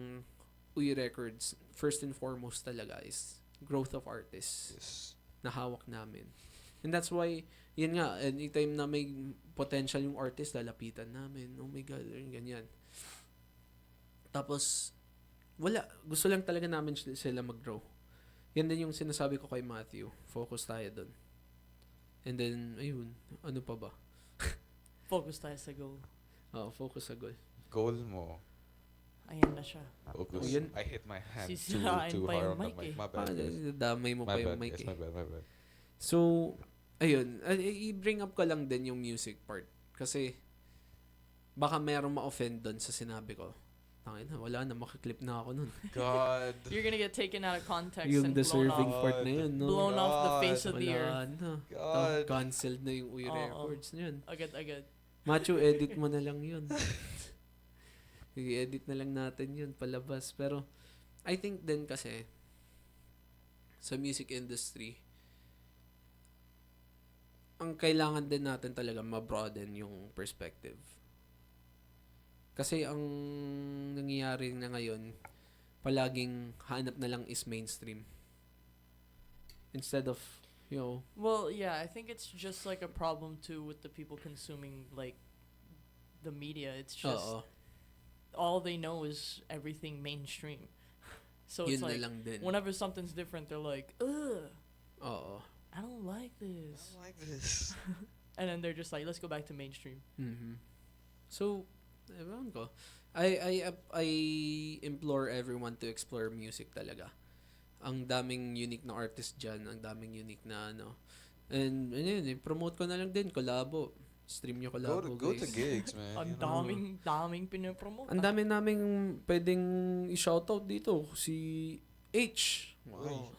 Uy Records, first and foremost talaga is growth of artists Yes. na hawak namin. And that's why, yun nga, anytime na may potential yung artist, lalapitan namin. Oh my God, ganyan. Tapos, wala. Gusto lang talaga namin sila mag-grow. Yan din yung sinasabi ko kay Matthew. Focus tayo dun. And then, ayun, ano pa ba? Focus tayo sa goal. Focus sa goal. Goal mo. Ayan na siya. Focus. Oh, yun. I hit my hand Sisirain too pa hard yung on the mic mic. eh. My bad. guys. Damay mo My pa yung bad. mic Yes, eh. my bad. So, ayun. I-bring up ko lang din yung music part. Kasi, baka merong ma-offend doon sa sinabi ko. Tangina, wala na, makiklip na ako nun. God. You're gonna get taken out of context Yung and blown deserving off. part na yun, no? Blown off the God. face of the earth. Wala na. God. Cancelled na yung Uy Oo. Records na yun. Agad. Macho, edit mo na lang yun. I-edit na lang natin yun, palabas. Pero, I think din kasi, sa music industry, ang kailangan din natin talaga ma-broaden yung perspective. Kasi ang nangyayari na ngayon, palaging hanap na lang is mainstream. Instead of, Well, yeah, I think it's just like a problem too with the people consuming like the media. It's just oo, all they know is everything mainstream. So it's yun na like lang din. whenever something's different, they're like, ugh, Oo. I don't like this. like this. And then they're just like, let's go back to mainstream. Mhm. So, ewan ko. I implore everyone to explore music talaga. Ang daming unique na artist dyan, ang daming unique na And yun, promote ko na lang din, collabo. Stream nyo collabo, Go to guys. gigs, man. Ang you know. daming pinopromote. Ang dami naming pwedeng i-shoutout dito. Si H. Wow.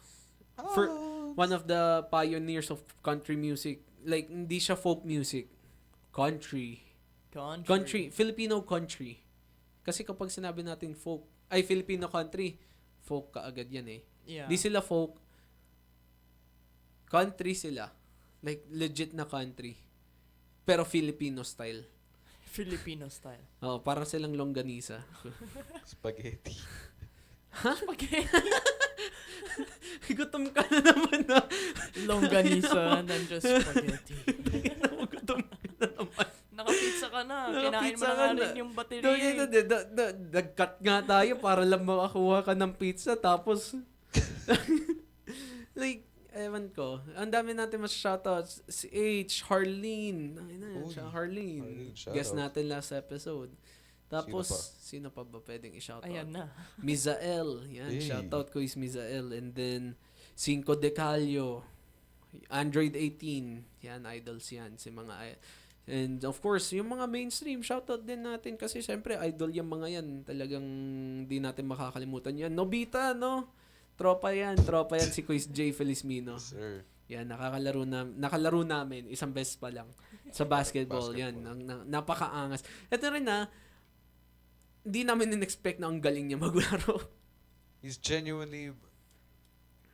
For one of the pioneers of country music. Like, hindi siya folk music. Country. Filipino country. Kasi kapag sinabi natin folk, Filipino country, folk kaagad yan eh. Yeah. Di sila folk. Country sila. Like, legit na country. Pero Filipino style. Filipino style. Oh, parang silang longganisa. Spaghetti. Spaghetti. Gutom ka na naman na. Longganisa and then just spaghetti. Gutom ka na naman. Nakapizza ka na. Kinain mo Nakapizza na ka nga na. rin yung battery. Nag-cut nga tayo para lang makakuha ka ng pizza. Tapos, like, ewan ko. Ang dami natin mas shoutouts. Si H, Harleen. Uy, Harleen. shoutout. Guest natin last episode. Tapos, Sino sino pa ba pwedeng i-shoutout? Ayan na. Mizael. Yan, Hey. shoutout ko is Mizael. And then, Cinco de Calio. Android 18. Yan, idols yan. And of course, yung mga mainstream, shoutout din natin. Kasi syempre, idol yung mga yan. Talagang di natin makakalimutan yan. Nobita, no? Tropa yan si Quiz J. Felizmino. Yes, sir. Yan, nakalaro namin. Isang beses pa lang. Sa basketball. Yan, napakaangas. Ito rin hindi namin in-expect na ang galing niya maglaro. He's genuinely,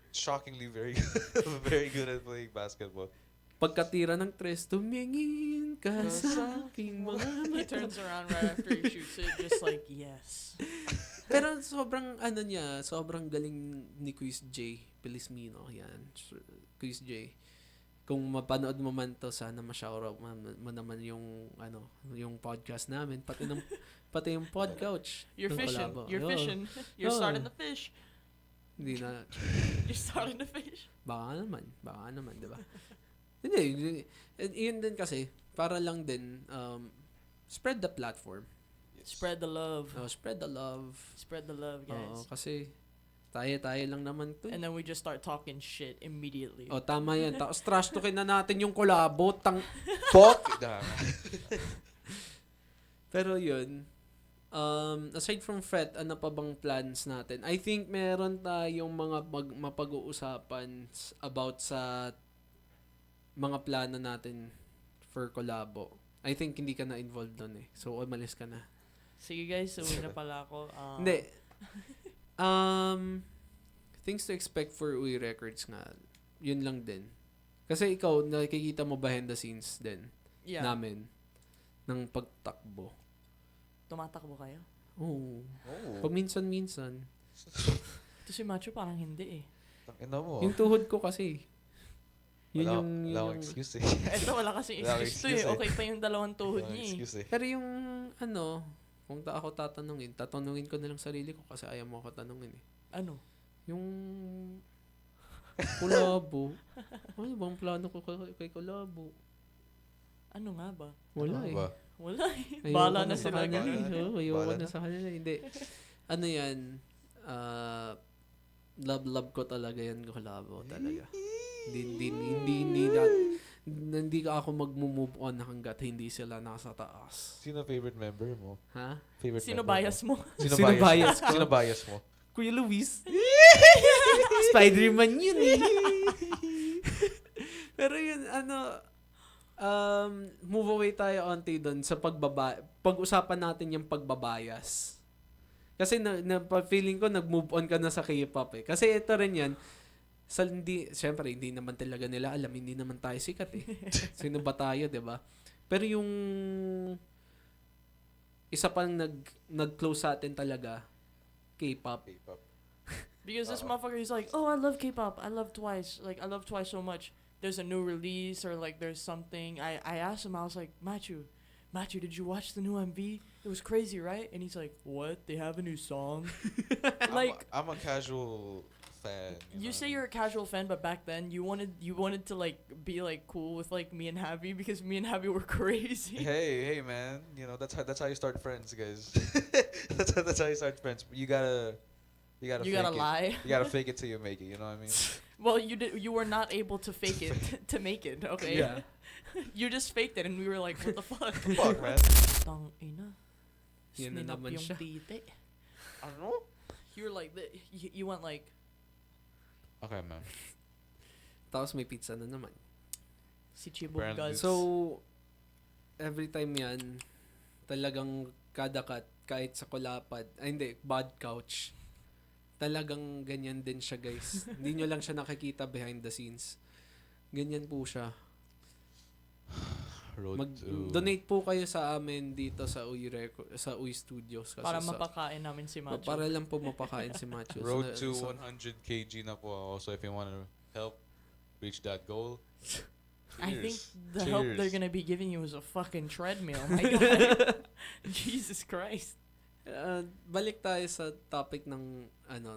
shockingly very very good at playing basketball. Pagkatira ng tres, tumingin ka sa aking mga He mata. turns around right after he shoots it, just like, yes. Pero sobrang sobrang galing ni Quiz J. Pelismino, yan. Quiz J. Kung mapanood mo man to, sana ma-shoutout mo naman yung yung podcast namin, pati yung pod couch. You're ng fishing. Collabo. You're Oo. fishing. You're Oo. starting to fish. Hindi na, You're starting to fish. baka naman, di ba? Hindi, yun din kasi, para lang din, spread the platform. Yes. Spread the love. Spread the love. Spread the love, Oo, guys. kasi, tayo lang naman to. And then we just start talking shit immediately. Tama yan. Tapos trash talkin na natin yung collabo. Fuck! Pero yun, aside from FET, ano pa bang plans natin? I think meron tayong mga mapag-uusapan about sa mga plano natin for collabo. I think hindi ka na involved doon eh. So, umalis ka na. Sige guys, uwi na pala ako. Hindi. Things to expect for Uy Records nga. Yun lang din. Kasi ikaw, nakikita mo behind the scenes din Yeah. namin ng pagtakbo. Tumatakbo kayo? Oo. Oh. Paminsan-minsan. Ito si Macho parang hindi eh. Tangina mo. Yung tuhod ko kasi. Yun Wala, yung... wala akong excuse eh. Ito wala kasi Wala akong excuse to eh. excuse eh. Okay pa yung dalawang tuhod Wala akong niya eh. excuse eh. Pero yung kung ako tatanungin ko na lang sarili ko kasi ayaw mo ako tanungin eh. Ano? Yung collabo. Ano bang plano ko kay collabo? Ano nga ba? Wala Ano eh. ba? Wala eh. Ayoko Bahala na na sa sila kanila. guys. Oo, ayoko Bahala na na. sa kanila. Hindi. Ano yan? Love ko talaga yan collabo talaga. Hindi ka ako mag-move on hanggat hindi sila nasa taas. Sino favorite member mo? Ha? Favorite Sino member bias mo? Sino Sino bias bias mo? ko? Sino bias mo? Kuya Luis. Spider-Man yun eh. Pero yun, move away tayo onti doon sa pag-usapan natin yung pagbabayas. Kasi feeling ko nag-move on ka na sa K-pop eh. Kasi ito rin yan, syempre hindi naman talaga nila alam, hindi naman tayo sikat eh. Sino ba tayo, 'di ba? Pero yung isa pang nag-close sa atin talaga, K-pop. K-pop. Because this motherfucker, he's like, oh, I love K-pop. I love Twice. Like, I love Twice so much. There's a new release or like there's something. I asked him, I was like, Matthew, did you watch the new MV? It was crazy, right? And he's like, what? They have a new song? Like, I'm a casual fan. you know say what you're a casual fan, but back then you wanted to like be like cool with like me and Javi because me and Javi were I crazy. mean? Hey man, you know that's how you start friends, guys. that's how you start friends. You gotta You fake gotta it. lie. You gotta fake it till you make it. You know what I mean? Well, you were not able to fake it to make it. Okay. Yeah. You just faked it, and we were like, what the fuck? Fuck man. Tang ina. Yan na Sinap naman yung siya. titi. Ano? You were like, you went like, Okay man. Tapos may pizza na naman. si Chibog Apparently guys. So, every time yan, talagang kada cut, kahit sa kulapad, bad couch, talagang ganyan din siya, guys. Hindi nyo lang siya nakikita behind the scenes. Ganyan po siya. Donate po kayo sa amin dito sa sa Uy Studios. Kasi para mapakain namin si Macho. Para lang po mapakain si Macho. Road to 100 kg na po ako. So if you want to help reach that goal, I think cheers. the help they're Cheers. gonna be giving you is a fucking treadmill. My God. Jesus Christ. Balik tayo sa topic ng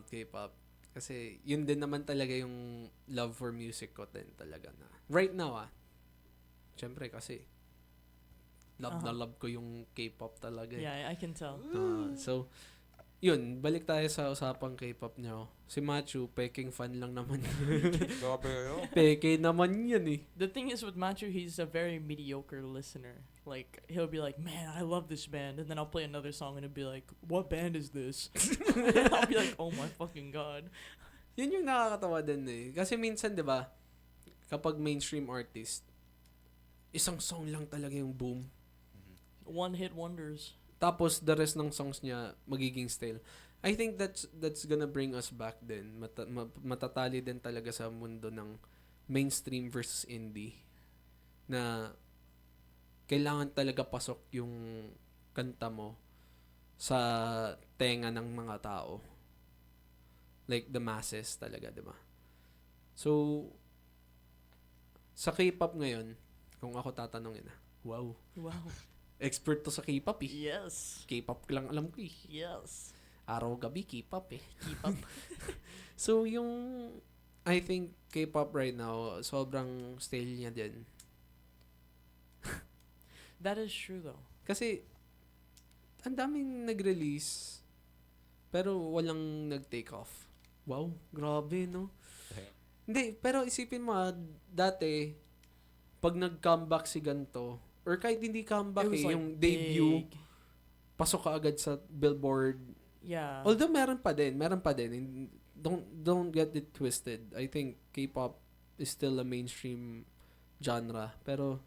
K-pop. Kasi yun din naman talaga yung love for music ko din talaga na. Right now syempre kasi love na love ko yung K-pop talaga. Yeah, I can tell. So yun, balik tayo sa usapang K-pop nyo. Si Machu, peking fan lang naman. grabe kayo. Peke naman yan eh. The thing is with Macho, he's a very mediocre listener. Like, he'll be like, man, I love this band. And then I'll play another song and he'll be like, what band is this? I'll be like, oh my fucking God. Yun yung nakakatawa din eh. Kasi minsan, di ba, kapag mainstream artist, isang song lang talaga yung boom. One hit wonders. Tapos the rest ng songs niya magiging stale. I think that's gonna bring us back din. Matatali din talaga sa mundo ng mainstream versus indie na kailangan talaga pasok yung kanta mo sa tenga ng mga tao. Like the masses talaga, 'di ba? So sa K-pop ngayon, kung ako tatanungin wow. Wow. Expert to sa K-pop eh. Yes. K-pop ko lang alam ko eh. Yes. Araw-gabi K-pop eh. Keep up. So yung I think K-pop right now, sobrang stale niya din. That is true though. Kasi ang daming nag-release pero walang nag-take off. Wow, grabe no. Hindi, pero isipin mo dati pag nag-comeback si ganto or kahit hindi comeback It was like yung debut, big. pasok ka agad sa Billboard. Yeah. Although meron pa din. Don't get it twisted. I think K-pop is still a mainstream genre. Pero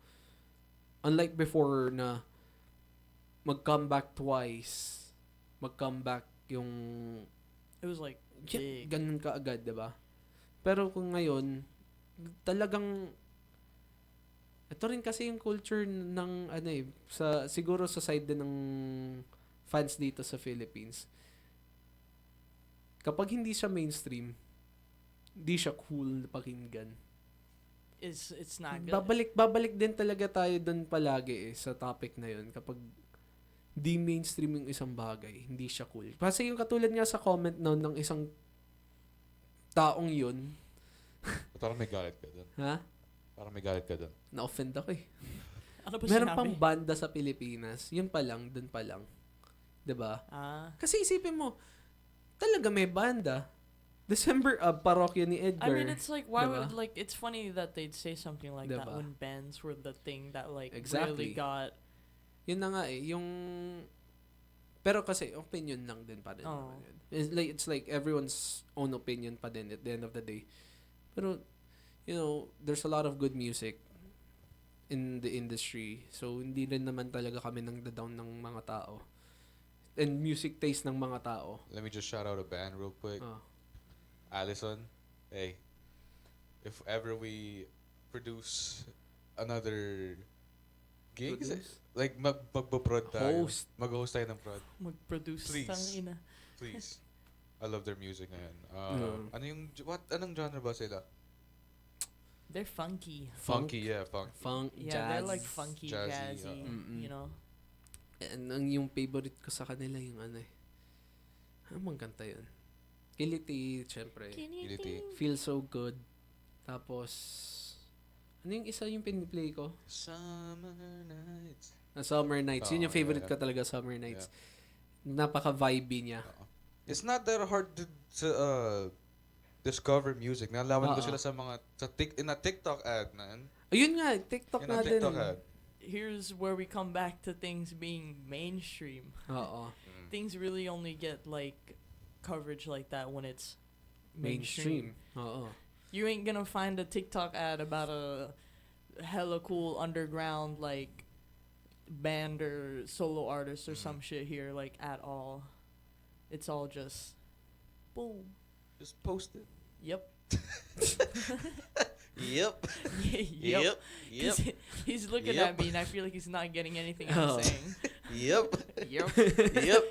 unlike before na mag-comeback twice, mag-comeback yung It was like big. ganun ka agad, 'di ba? Pero kung ngayon talagang ito rin kasi yung culture ng siguro sa side din ng fans dito sa Philippines. Kapag hindi siya mainstream, hindi siya cool na pakinggan. It's not good. Babalik din talaga tayo doon palagi sa topic na yun. Kapag di mainstream yung isang bagay, hindi siya cool. Kasi yung katulad nga sa comment noon ng isang taong yun, Parang may galit ka dun. ha? Parang may galit ka dun. Na-offend ako eh. Ano ba Meron sinabi? pang banda sa Pilipinas, yun pa lang, dun pa lang. 'Di ba? Kasi isipin mo, talaga may banda. December parokya ni Edgar. I mean, it's like, why Diba? would, like, it's funny that they'd say something like that Diba? when bands were the thing that, like, Exactly. really got, Yun na nga yung pero kasi opinion lang din pa din Oh. naman yun. It's like everyone's own opinion pa din at the end of the day. Pero there's a lot of good music in the industry. So hindi rin naman talaga kami nang down ng mga tao. And music taste ng mga tao. Let me just shout out a band real quick. Oh. Allison, hey, if ever we produce another gig, like magpo-prod tayo. Host. Mag-host tayo ng prod. mag-produce. Please. Tangina. Please. I love their music ngayon. Anong genre ba sila? They're funky. Funky, yeah, funky. Funk, Yeah, jazz. they're like funky, jazzy, jazzy, Mm-mm. you know. And yung favorite ko sa kanila yung ano mang kanta yun? Kiliti, syempre. Kiliti. Feel So Good. Tapos, ano yung isa yung piniplay ko? Summer nights. Summer Nights. Yun yung Oo, favorite yeah. ko talaga, Summer Nights. Napaka-vibey niya. It's not that hard to discover music. Nalaman ko Oo. sila sa mga in a TikTok ad, man. Ayun nga, TikTok In a nga din. TikTok ad. Here's where we come back to things being mainstream. Oo. Things really only get, like, coverage like that when it's Mainstream. mainstream. Oo. You ain't gonna find a TikTok ad about a hella cool underground, like, band or solo artist or some shit here, like, at all. It's all just boom. Just post it. Yep. Yep. Yep. He's looking Yep. at me and I feel like he's not getting anything Oh. I'm saying. Yep. Yep. Yep.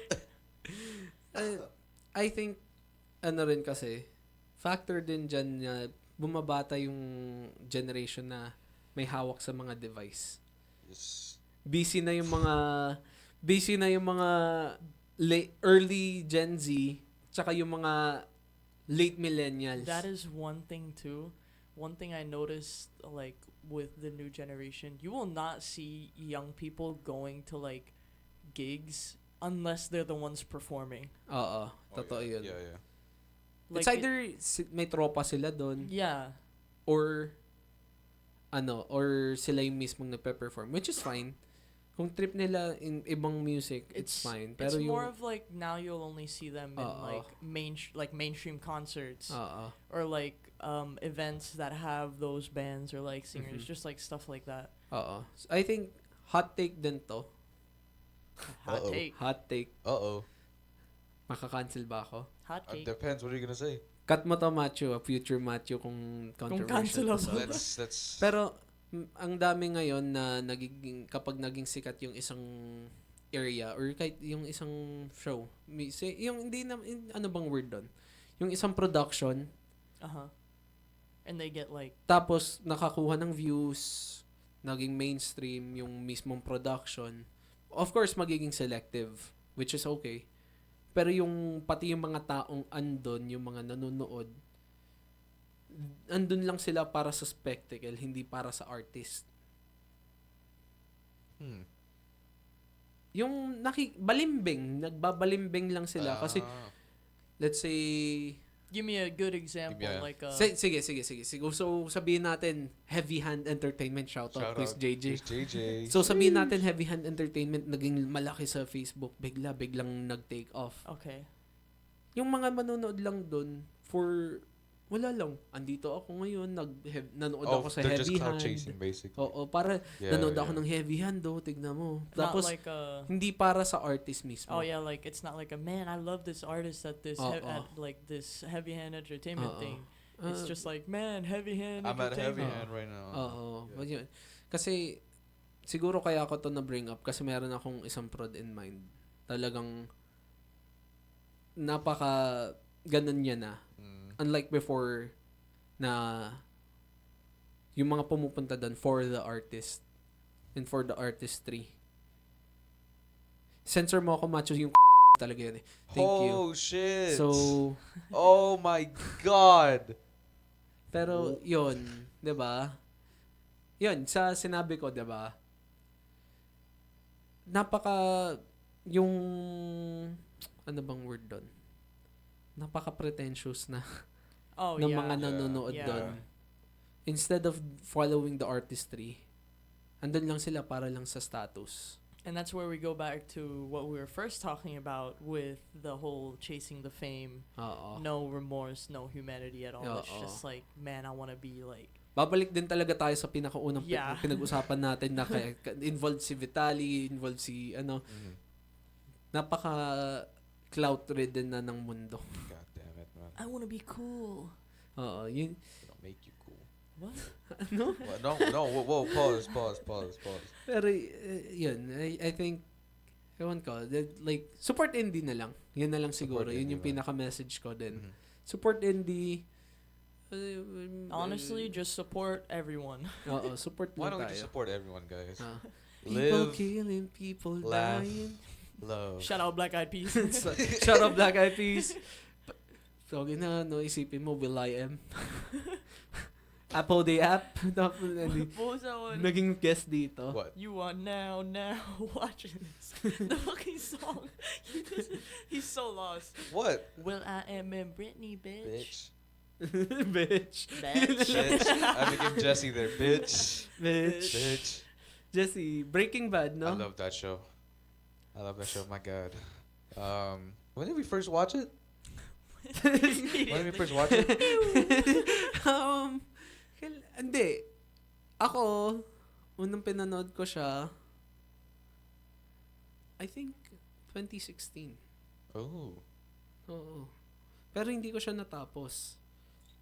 I think, ano rin kasi, factor din dyan na bumabata yung generation na may hawak sa mga device. Yes. Busy na yung mga early Gen Z tsaka yung mga late millennials. That is one thing too. One thing I noticed, like, with the new generation, you will not see young people going to, like, gigs unless they're the ones performing. Oo, Oh, totoo yeah. yun. Yeah, yeah. It's Like, either may tropa sila doon yeah. or sila yung mismong nagpe-perform, which is fine. Kung trip nila in ibang music, it's fine. Pero it's yung more of like now you'll only see them in like mainstream concerts Oo. or like events that have those bands or like singers, Mhm. just like stuff like that. Oo. I think hot take din to. Hot Uh-oh. take. Hot take. Uh-oh. Makakancel ba ako? Hot take. Depends. What are you gonna say? Cut mo to, Macho. Future Macho kung controversial. cancelable. to. Let's. Pero, ang dami ngayon na kapag naging sikat yung isang area or kahit yung isang show. Yung hindi na, ano bang word doon? Yung isang production, Uh-huh. And they get like, tapos nakakuha ng views, naging mainstream yung mismong production. Of course, magiging selective, which is okay. Pero yung pati yung mga taong andon, yung mga nanonood, andun lang sila para sa spectacle, hindi para sa artist. Yung nagbabalimbing lang sila kasi let's say give me a good example. Give me a- Like, sige. So sabihin natin Heavy Hand Entertainment, shout out Chris JJ. Chris JJ. So sabihin natin Heavy Hand Entertainment naging malaki sa Facebook, biglang nag-take off. okay. Yung mga manonood lang doon for wala lang. Andito ako ngayon, nanood ako sa they're Heavy just cloud Hand. chasing basically. Oo, para Yeah, nanood ako yeah. ng Heavy Hand tignan mo. Not Tapos like hindi para sa artist mismo. oh yeah, like it's not like a man. I love this artist at this at like this heavy hand entertainment Oo. thing. It's just like, man, heavy hand. I'm at heavy entertainment. hand right now. Oo. But yun. Kasi siguro kaya ako to na bring up kasi meron akong isang prod in mind. Talagang napaka ganun niya na. Unlike before na yung mga pumupunta doon for the artist and for the artistry. Censor mo ako, Macho, yung talaga yun eh. Thank you. Oh shit. So, oh my god. pero yun, 'di ba? Yun, sa sinabi ko, 'di ba? Napaka yung ano bang word doon? Napaka pretentious na Oh ng yeah. mga nanonood Yeah. doon. Instead of following the artistry, andun lang sila para lang sa status. And that's where we go back to what we were first talking about with the whole chasing the fame. Oo. No remorse, no humanity at all. It's Oo. just like, man, I want to be like, Babalik din talaga tayo sa pinakaunang Yeah. pinag-usapan natin na involved si Vitaly, involved si napaka clout-ridden na ng mundo. God damn it, man. I want to be cool. Oo, yun. It'll make you cool. What? Ano? No, whoa, pause. Pero yun, I think ewan ko, like support indie na lang. Yun na lang siguro. Support Yun indie yung lang. pinaka-message ko din. Support indie. Honestly, just support everyone. Oo, support Why lang don't we tayo. just support everyone, guys? People Live, killing, people laugh, dying. love. Shout out Black Eyed Peas. Shout out Black Eyed Peas. So, isipin mo, Will I Am. Apple the app. What was that one? Naging guest dito. What? You are now watching this. The fucking song. He's so lost. What? Will I am in Britney, bitch. Bitch. Bitch. Bitch. I became Jesse there. Bitch. Bitch. Jesse, Breaking Bad, no? I love that show. My God. When did we first watch it? When did we first watch it? Hindi. Ako, unang pinanood ko siya, I think, 2016. Oh. Oo. Pero hindi ko siya natapos.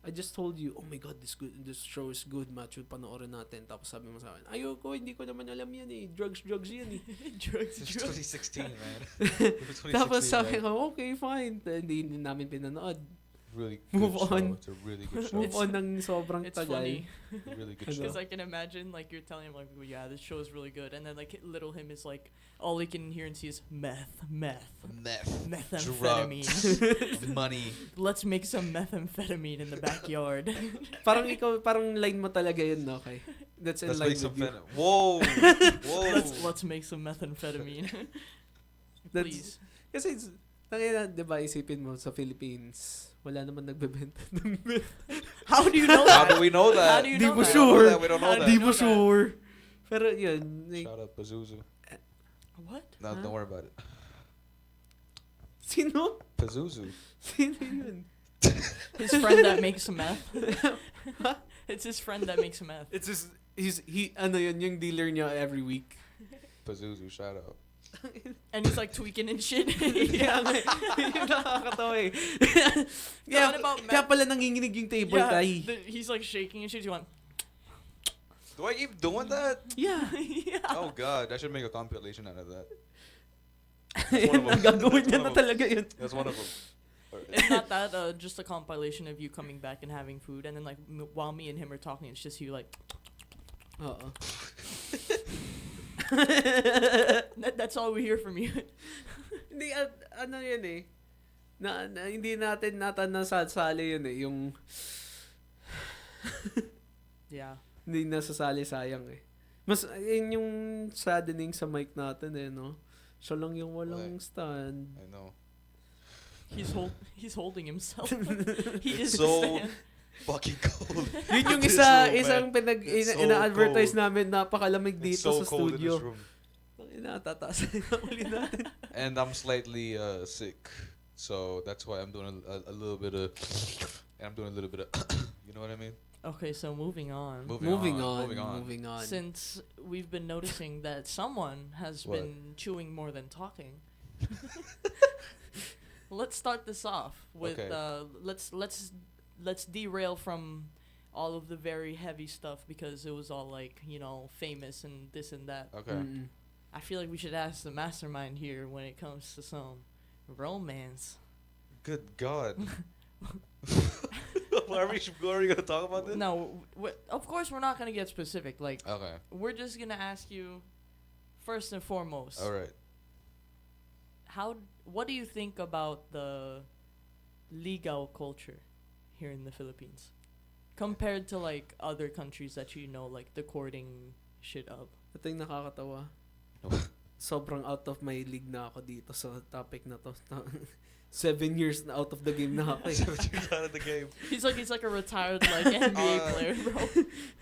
I just told you, oh my God, this show is good, Macho, panoorin natin. Tapos sabi mo sa akin, ayoko, hindi ko naman alam yan eh. Drugs yan eh. Drugs. It's 2016, man. Tapos sabi ko, okay, fine. Hindi namin pinanood. Really Move good on. show. It's a really good show. Move on ng sobrang It's tagal. funny. Really good Ano? show. Because I can imagine, like, you're telling him, like, well, yeah, this show is really good. And then, like, little him is like, all he can hear and see is meth. Methamphetamine. Drugs. Money. Let's make some methamphetamine in the backyard. Parang line mo talaga yun, no? Okay. That's in Let's line make some with you. Whoa. Let's make some methamphetamine. That's- Please. Kasi, tangina, di ba, isipin mo, sa Philippines, wala naman nagbebenta ng meth. How do you know How that? do we know that? How do you Di know mo that? sure. We don't know How that. do Di you mo know that? sure. Pero yun, like, Shout out Pazuzu. What? No, Huh? don't worry about it. sino? Pazuzu. Sino yun? His friend that makes meth. It's his friend that makes meth. It's just, ano yun, yung dealer niya every week. Pazuzu, shout out. And he's like tweaking and shit. Kaya nga, yung nakakatawa eh. Talking about Kaya pala nanginginig yung table tie. He's like shaking and shit. He went, Do I keep doing that? Yeah. yeah. Oh God, I should make a compilation out of that. Gagawin niya na That's one of them. talaga yun. That's one of them. It's not that, just a compilation of you coming back and having food, and then like while me and him are talking, it's just you like. Oo. That's all we hear from you. Hindi, ano yun eh. Hindi natin nasasali yun eh. Yung, Yeah. hindi nasasali, sayang eh. Mas, yun yung saddening sa mic natin eh, no? Siya lang yung walang stand. I know. He's holding himself. He It's is so stand. fucking cold. Yun yung This isang room, man. It's so ina-advertise cold. namin, napakalamig It's dito so sa cold in this studio. room. Inatataas na uli natin. And I'm slightly sick, so that's why I'm doing a little bit of, and I'm doing a little bit of, you know what I mean? Okay, so moving on. Moving on. Since we've been noticing that someone has What? been chewing more than talking, let's start this off with Okay. let's derail from all of the very heavy stuff because it was all like, you know, famous and this and that. Okay. Mm-mm. I feel like we should ask the mastermind here when it comes to some romance. Good God. Are we gonna talk about this? No, of course we're not gonna get specific. Like, Okay. we're just gonna ask you, first and foremost, All right. what do you think about the ligaw culture here in the Philippines compared to like other countries that you know, like the courting shit of? Ito yung nakakatawa. Sobrang out of my league na ako dito sa topic na to. 7 years na out of the game na ako. Out of the game. He's like a retired like NBA player, bro.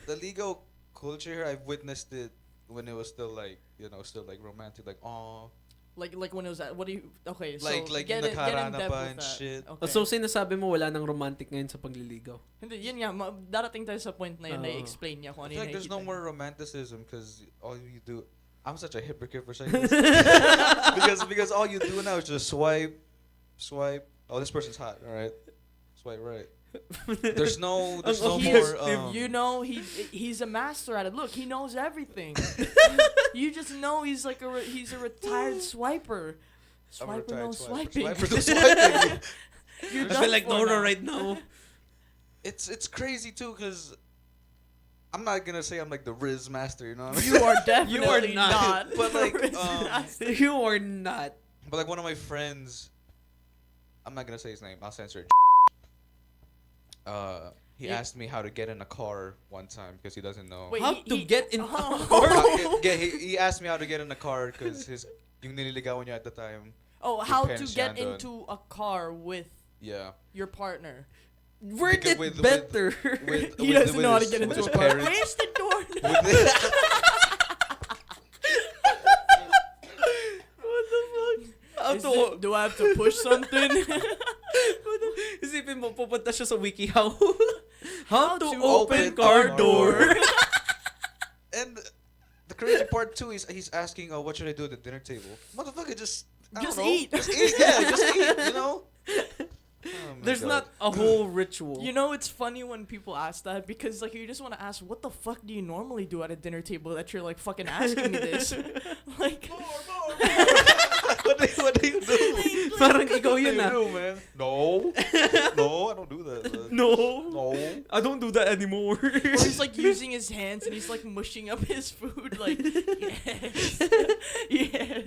The legal culture here, I've witnessed it when it was still like, you know, still like romantic, like oh, Like when it was at, what do you, okay, so like get yung in nagharana depth pa with and that. shit. Okay. So sinasabi mo wala nang romantic ngayon sa pagliligaw. Hindi, yun nga, darating tayo sa point na yun, Oo. na-explain niya kung I ano feel yung like there's no nakikita more niya. romanticism because all you do. I'm such a hypocrite for saying this. because all you do now is just swipe. Oh, this person's hot. All right, swipe right. There's no He more. is- you know, he's a master at it. Look, he knows everything. You just know he's like he's a retired swiper. I'm a Swiper retired knows swiping. Swiper knows swiping. You're I feel done like for Nora now. right now. It's crazy too because I'm not gonna say I'm like the Riz master, you know what I mean? You are definitely not. But like, Master. You are not. But like one of my friends, I'm not gonna say his name. I'll censor it. He Yeah. asked me how to get in a car one time because he doesn't know. Wait, How to get in Oh. He asked me how to get in a car because yung nililigawan niya at the time. Oh, how to Depends get yan dun. into a car with Yeah. your partner. Word Because it with- better. He doesn't know how to his- get with into his a car. parents. Where's the door? With the- What the fuck? How Is to... it- do I have to push something? Isipin mo, pupunta siya sa WikiHow. How to open open car car door. door. And the crazy part too is he's asking, "Oh, what should I do at the dinner table?" Motherfucker, just I Just don't know. eat. Just eat. Yeah, just eat. You know. Oh my There's God. not a whole ritual. You know, it's funny when people ask that because like you just want to ask, what the fuck do you normally do at a dinner table that you're like fucking asking me this? Like, What do you do? Parang ikaw What do yun you ah. do, man? No, I don't do that. Man. No. No. I don't do that anymore. or he's like using his hands and he's like mushing up his food. Like, yes, yes.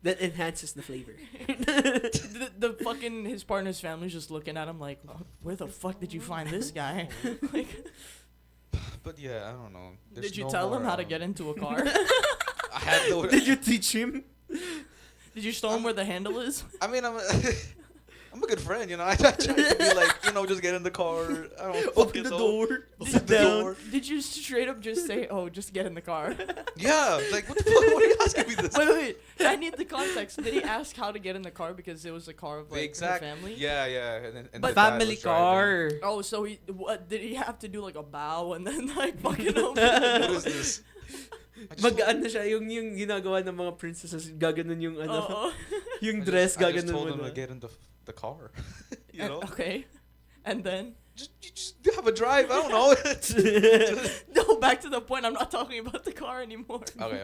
That enhances the flavor. The fucking his partner's family's just looking at him like, where the fuck did you find this guy? Like, But yeah, I don't know. There's did you no tell him more, how to get into a car? I had to. Did you teach him? Did you show him where the handle is? I mean, I'm a good friend, you know. I try to be like, you know, just get in the car. I don't Open the door. Open Sit the down. door. Did you straight up just say, "Oh, just get in the car"? Yeah, like what the fuck? Why are you asking me this? Wait. I need the context. Did he ask how to get in the car because it was a car of The like exact her family? Yeah, yeah. And But the dad Family was driving. car. Oh, so what did he have to do like a bow and then like fucking open? What is this? I just Magaan na siya, yung ginagawa ng mga princesses, gaganon yung Oo. yung I dress, just, I just gaganon told mo him to na. get in the car. You And- know, okay. And then just have a drive. I don't know. no, back to the point. I'm not talking about the car anymore. Okay.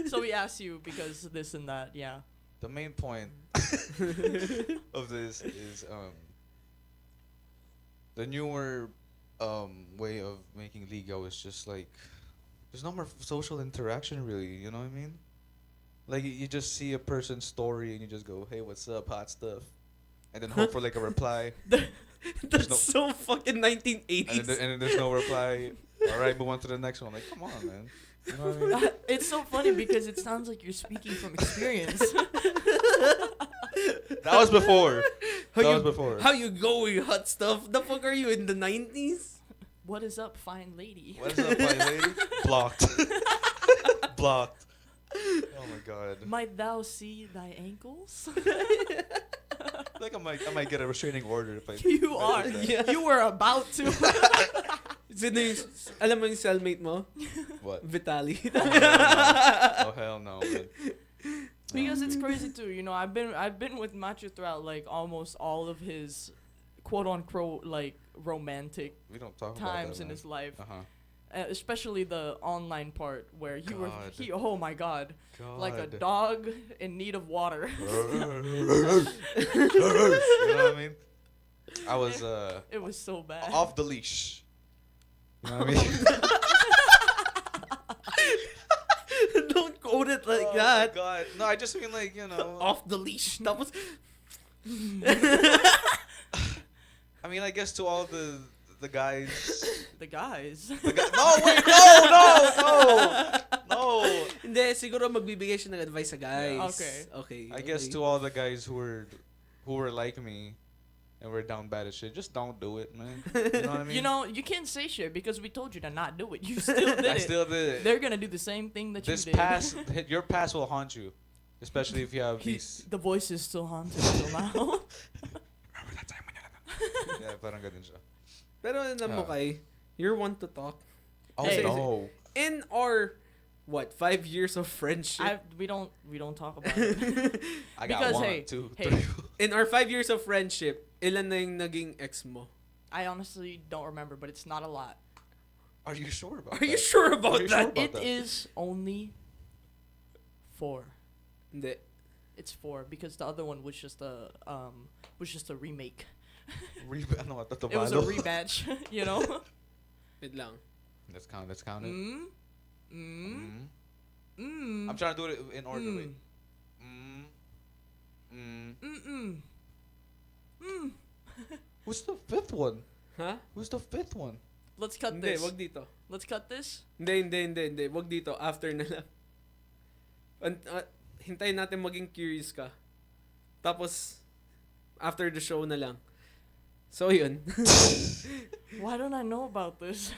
So we asked you because this and that. Yeah. The main point of this is the newer way of making Ligaw is just like there's no more social interaction really, you know what I mean? Like you just see a person's story and you just go, "Hey, what's up? Hot stuff." And then hope for like a reply. That's no- so fucking 1980s. And then there's no reply. All right, move on to the next one. Like, come on, man. You know what I mean? It's so funny because it sounds like you're speaking from experience. That was before. How That you- was before. How you going, hot stuff? The fuck are you in the 90s? What is up, fine lady? What is up, my lady? Blocked. Blocked. Oh my god. Might thou see thy ankles? Like I might get a restraining order if I. You if I are. did that. Yeah. You were about to. Sino yung, alam mo yung cellmate mo? What? Vitali. Oh hell no, man. Because it's crazy too. You know, I've been with Machu throughout like almost all of his quote unquote like romantic We don't talk times in about that, his life. man. Especially the online part where you were God. oh my god, God. like a dog in need of water. You know what I mean? I was It was so bad. off the leash. You know what I mean? Don't quote it like Oh that. my God. No, I just mean like, you know. Off the leash. Tapos, I mean, I guess to all the guys. The guys. No, wait, no. hindi, siguro magbibigay siya ng advice sa guys. Yeah, Okay. I guess to all the guys who were like me and were down bad as shit, just don't do it, man. You know what I mean? You know, you can't say shit because we told you to not do it. You still did I it. still did it. They're gonna do the same thing that This you did. past, your past will haunt you, especially if you have these. The voice is still haunted until now. Remember that time when you Yeah, parang ganun siya. Pero alam mo kay, you're one to talk. Oh Hey. no. In our, 5 years of friendship? we don't talk about it. I got Because, 1, hey, 2, hey. 3. In our 5 years of friendship, ilan na yung naging ex mo? I honestly don't remember, but it's not a lot. Are you sure about Are that? you sure about Are you sure that? about It that? is only 4. Hindi. It's 4 because the other one was just a remake. Ano, tatabalo? It was a rematch, you know. Wait lang. Let's count it. Mm. Mm. Mm. I'm trying to do it in order. Mm. Wait. Mm. Mm. Who's the fifth one? Ha? Who's the fifth one? Let's cut Hindi, this. wag dito. Let's cut this. Hindi. Wag dito. After na lang. Hintayin natin maging curious ka. Tapos, after the show na lang. So, yun. Why don't I know about this?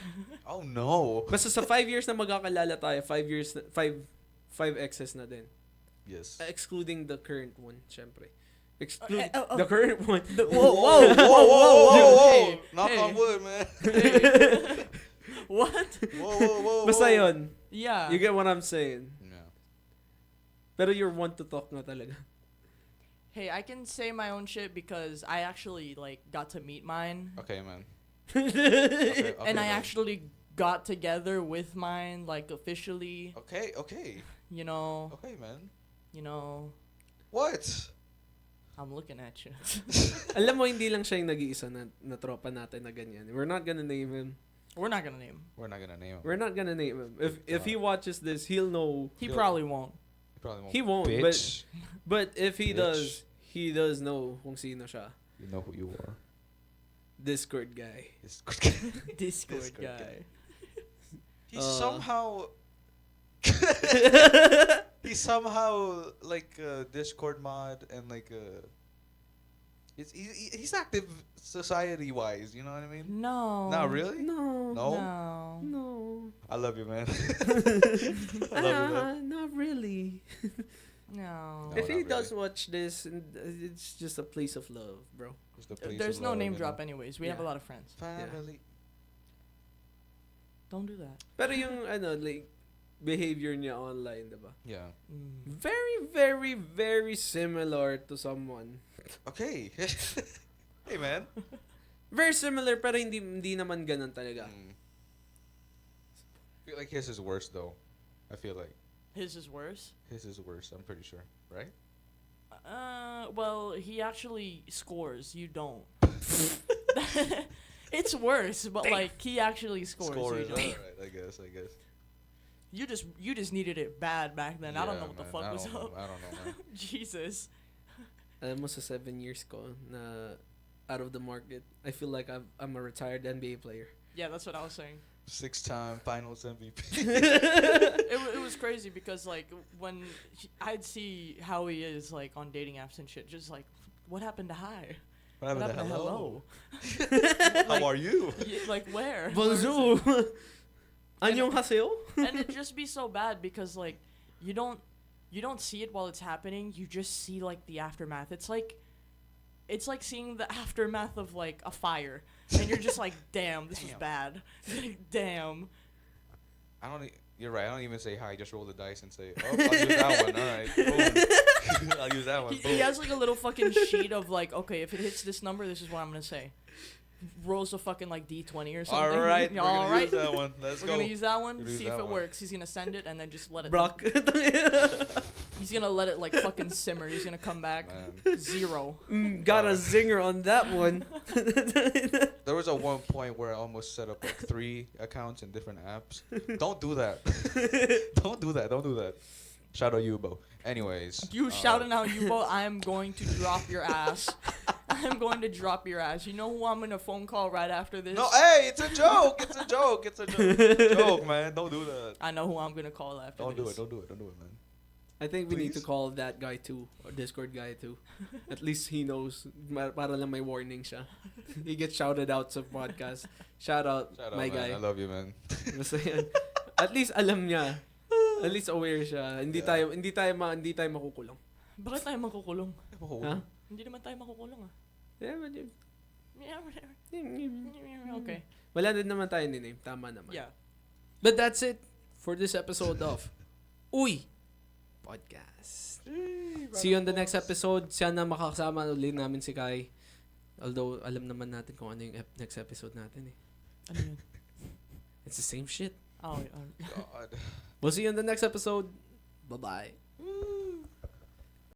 Oh no. Basta sa 5 years na magkakalala tayo, 5 years, 5 exes na din. Yes. Excluding the current one, syempre. Exclude oh. the current one. Whoa. Hey, Knock hey. on wood, man. What? Whoa. Basta yun. Yeah. You get what I'm saying. Yeah. Pero you're one to talk na talaga. Hey, I can say my own shit because I actually like got to meet mine, Okay, man. Okay, and I man. actually got together with mine like officially. Okay, You know. man. What? I'm looking at you. Alam mo, hindi lang siya yung nag-iisa na tropa natin na ganyan. We're not gonna name him. We're not gonna name. We're not gonna name him. We're not gonna name him. If he watches this, he'll know. He Yo. probably won't. He probably won't. He won't, Bitch. But if he Bitch. he does know kung sino siya. You know who you are. Discord guy. It's Discord Discord guy. He's somehow like a Discord mod and like a. He's active society wise. You know what I mean? No. Not really. No. No? No. I love you, man. I love you, man. Not really. No. No, If he not does watch this, it's just a place of love, bro. It's the place There's of no love, name you drop know? anyways. We have a Yeah. lot of friends. Family. Don't do that. Pero yung like behavior niya online, diba? Yeah. Very, very, very similar to someone. Okay. Hey, man. Very similar, pero hindi naman ganun talaga. I feel like his is worse, though. I feel like His is worse. his is worse. I'm pretty sure, right? Well, he actually scores. You don't. It's worse, but like he actually scores. Scores. You, All don't. right, I guess. You just needed it bad back then. I don't know what the man, fuck I was don't know, up. I don't know, man. Jesus. Alam mo sa 7 years ko na out of the market, I feel like I'm a retired NBA player. Yeah, that's what I was saying. 6-time Finals MVP. It was crazy because like when I'd see how he is like on dating apps and shit, just like what happened to hi? What happened to hello? How are you? Like where? Bonjour! Anyong haseo? And it'd just be so bad because like you don't see it while it's happening. You just see like the aftermath. It's like seeing the aftermath of like a fire, and you're just like, damn, this was bad. Damn. You're right. I don't even say hi. Just roll the dice and say, oh, I'll use that one. All right. Boom. I'll use that one. He has like a little fucking sheet of like, okay, if it hits this number, this is what I'm gonna say. Rolls a fucking like D20 or something. All right. We're All gonna right. use that one. Let's We're go. gonna use that one. We'll use See if that it one. works. He's gonna send it and then just let it. Brock. He's gonna let it like fucking simmer. He's gonna come back Man. 0. Got a zinger on that one. There was a one point where I almost set up like 3 accounts in different apps. Don't do that. Don't do that. Shout out Yubo. Anyways. You shouting out Yubo, I am going to drop your ass. I'm going to drop your ass. You know who I'm gonna phone call right after this? No, hey, it's a joke. It's a joke. It's a joke, man. Don't do that. I know who I'm gonna call after Don't do this. it. Don't do it, man. I think we need to Please? call that guy too, or Discord guy too. At least he knows, para lang may warning siya. He gets shouted out sa podcast. Shout out, Shout out, my man. guy. I love you, man. Basta yan. At least alam niya. At least aware siya. Hindi Yeah. tayo makukulong. Bakit tayo makukulong? Ha? Hindi naman tayo makukulong ah. Yeah, but yun. Okay. Wala din naman tayo ni name. Tama naman. Yeah. But that's it for this episode of Uy Podcast. See you on the next episode. Sana makakasama ulit namin si Kai. Although, alam naman natin kung ano yung next episode natin eh. Ano yun? It's the same shit. Oh, God. We'll see you on the next episode. Bye-bye.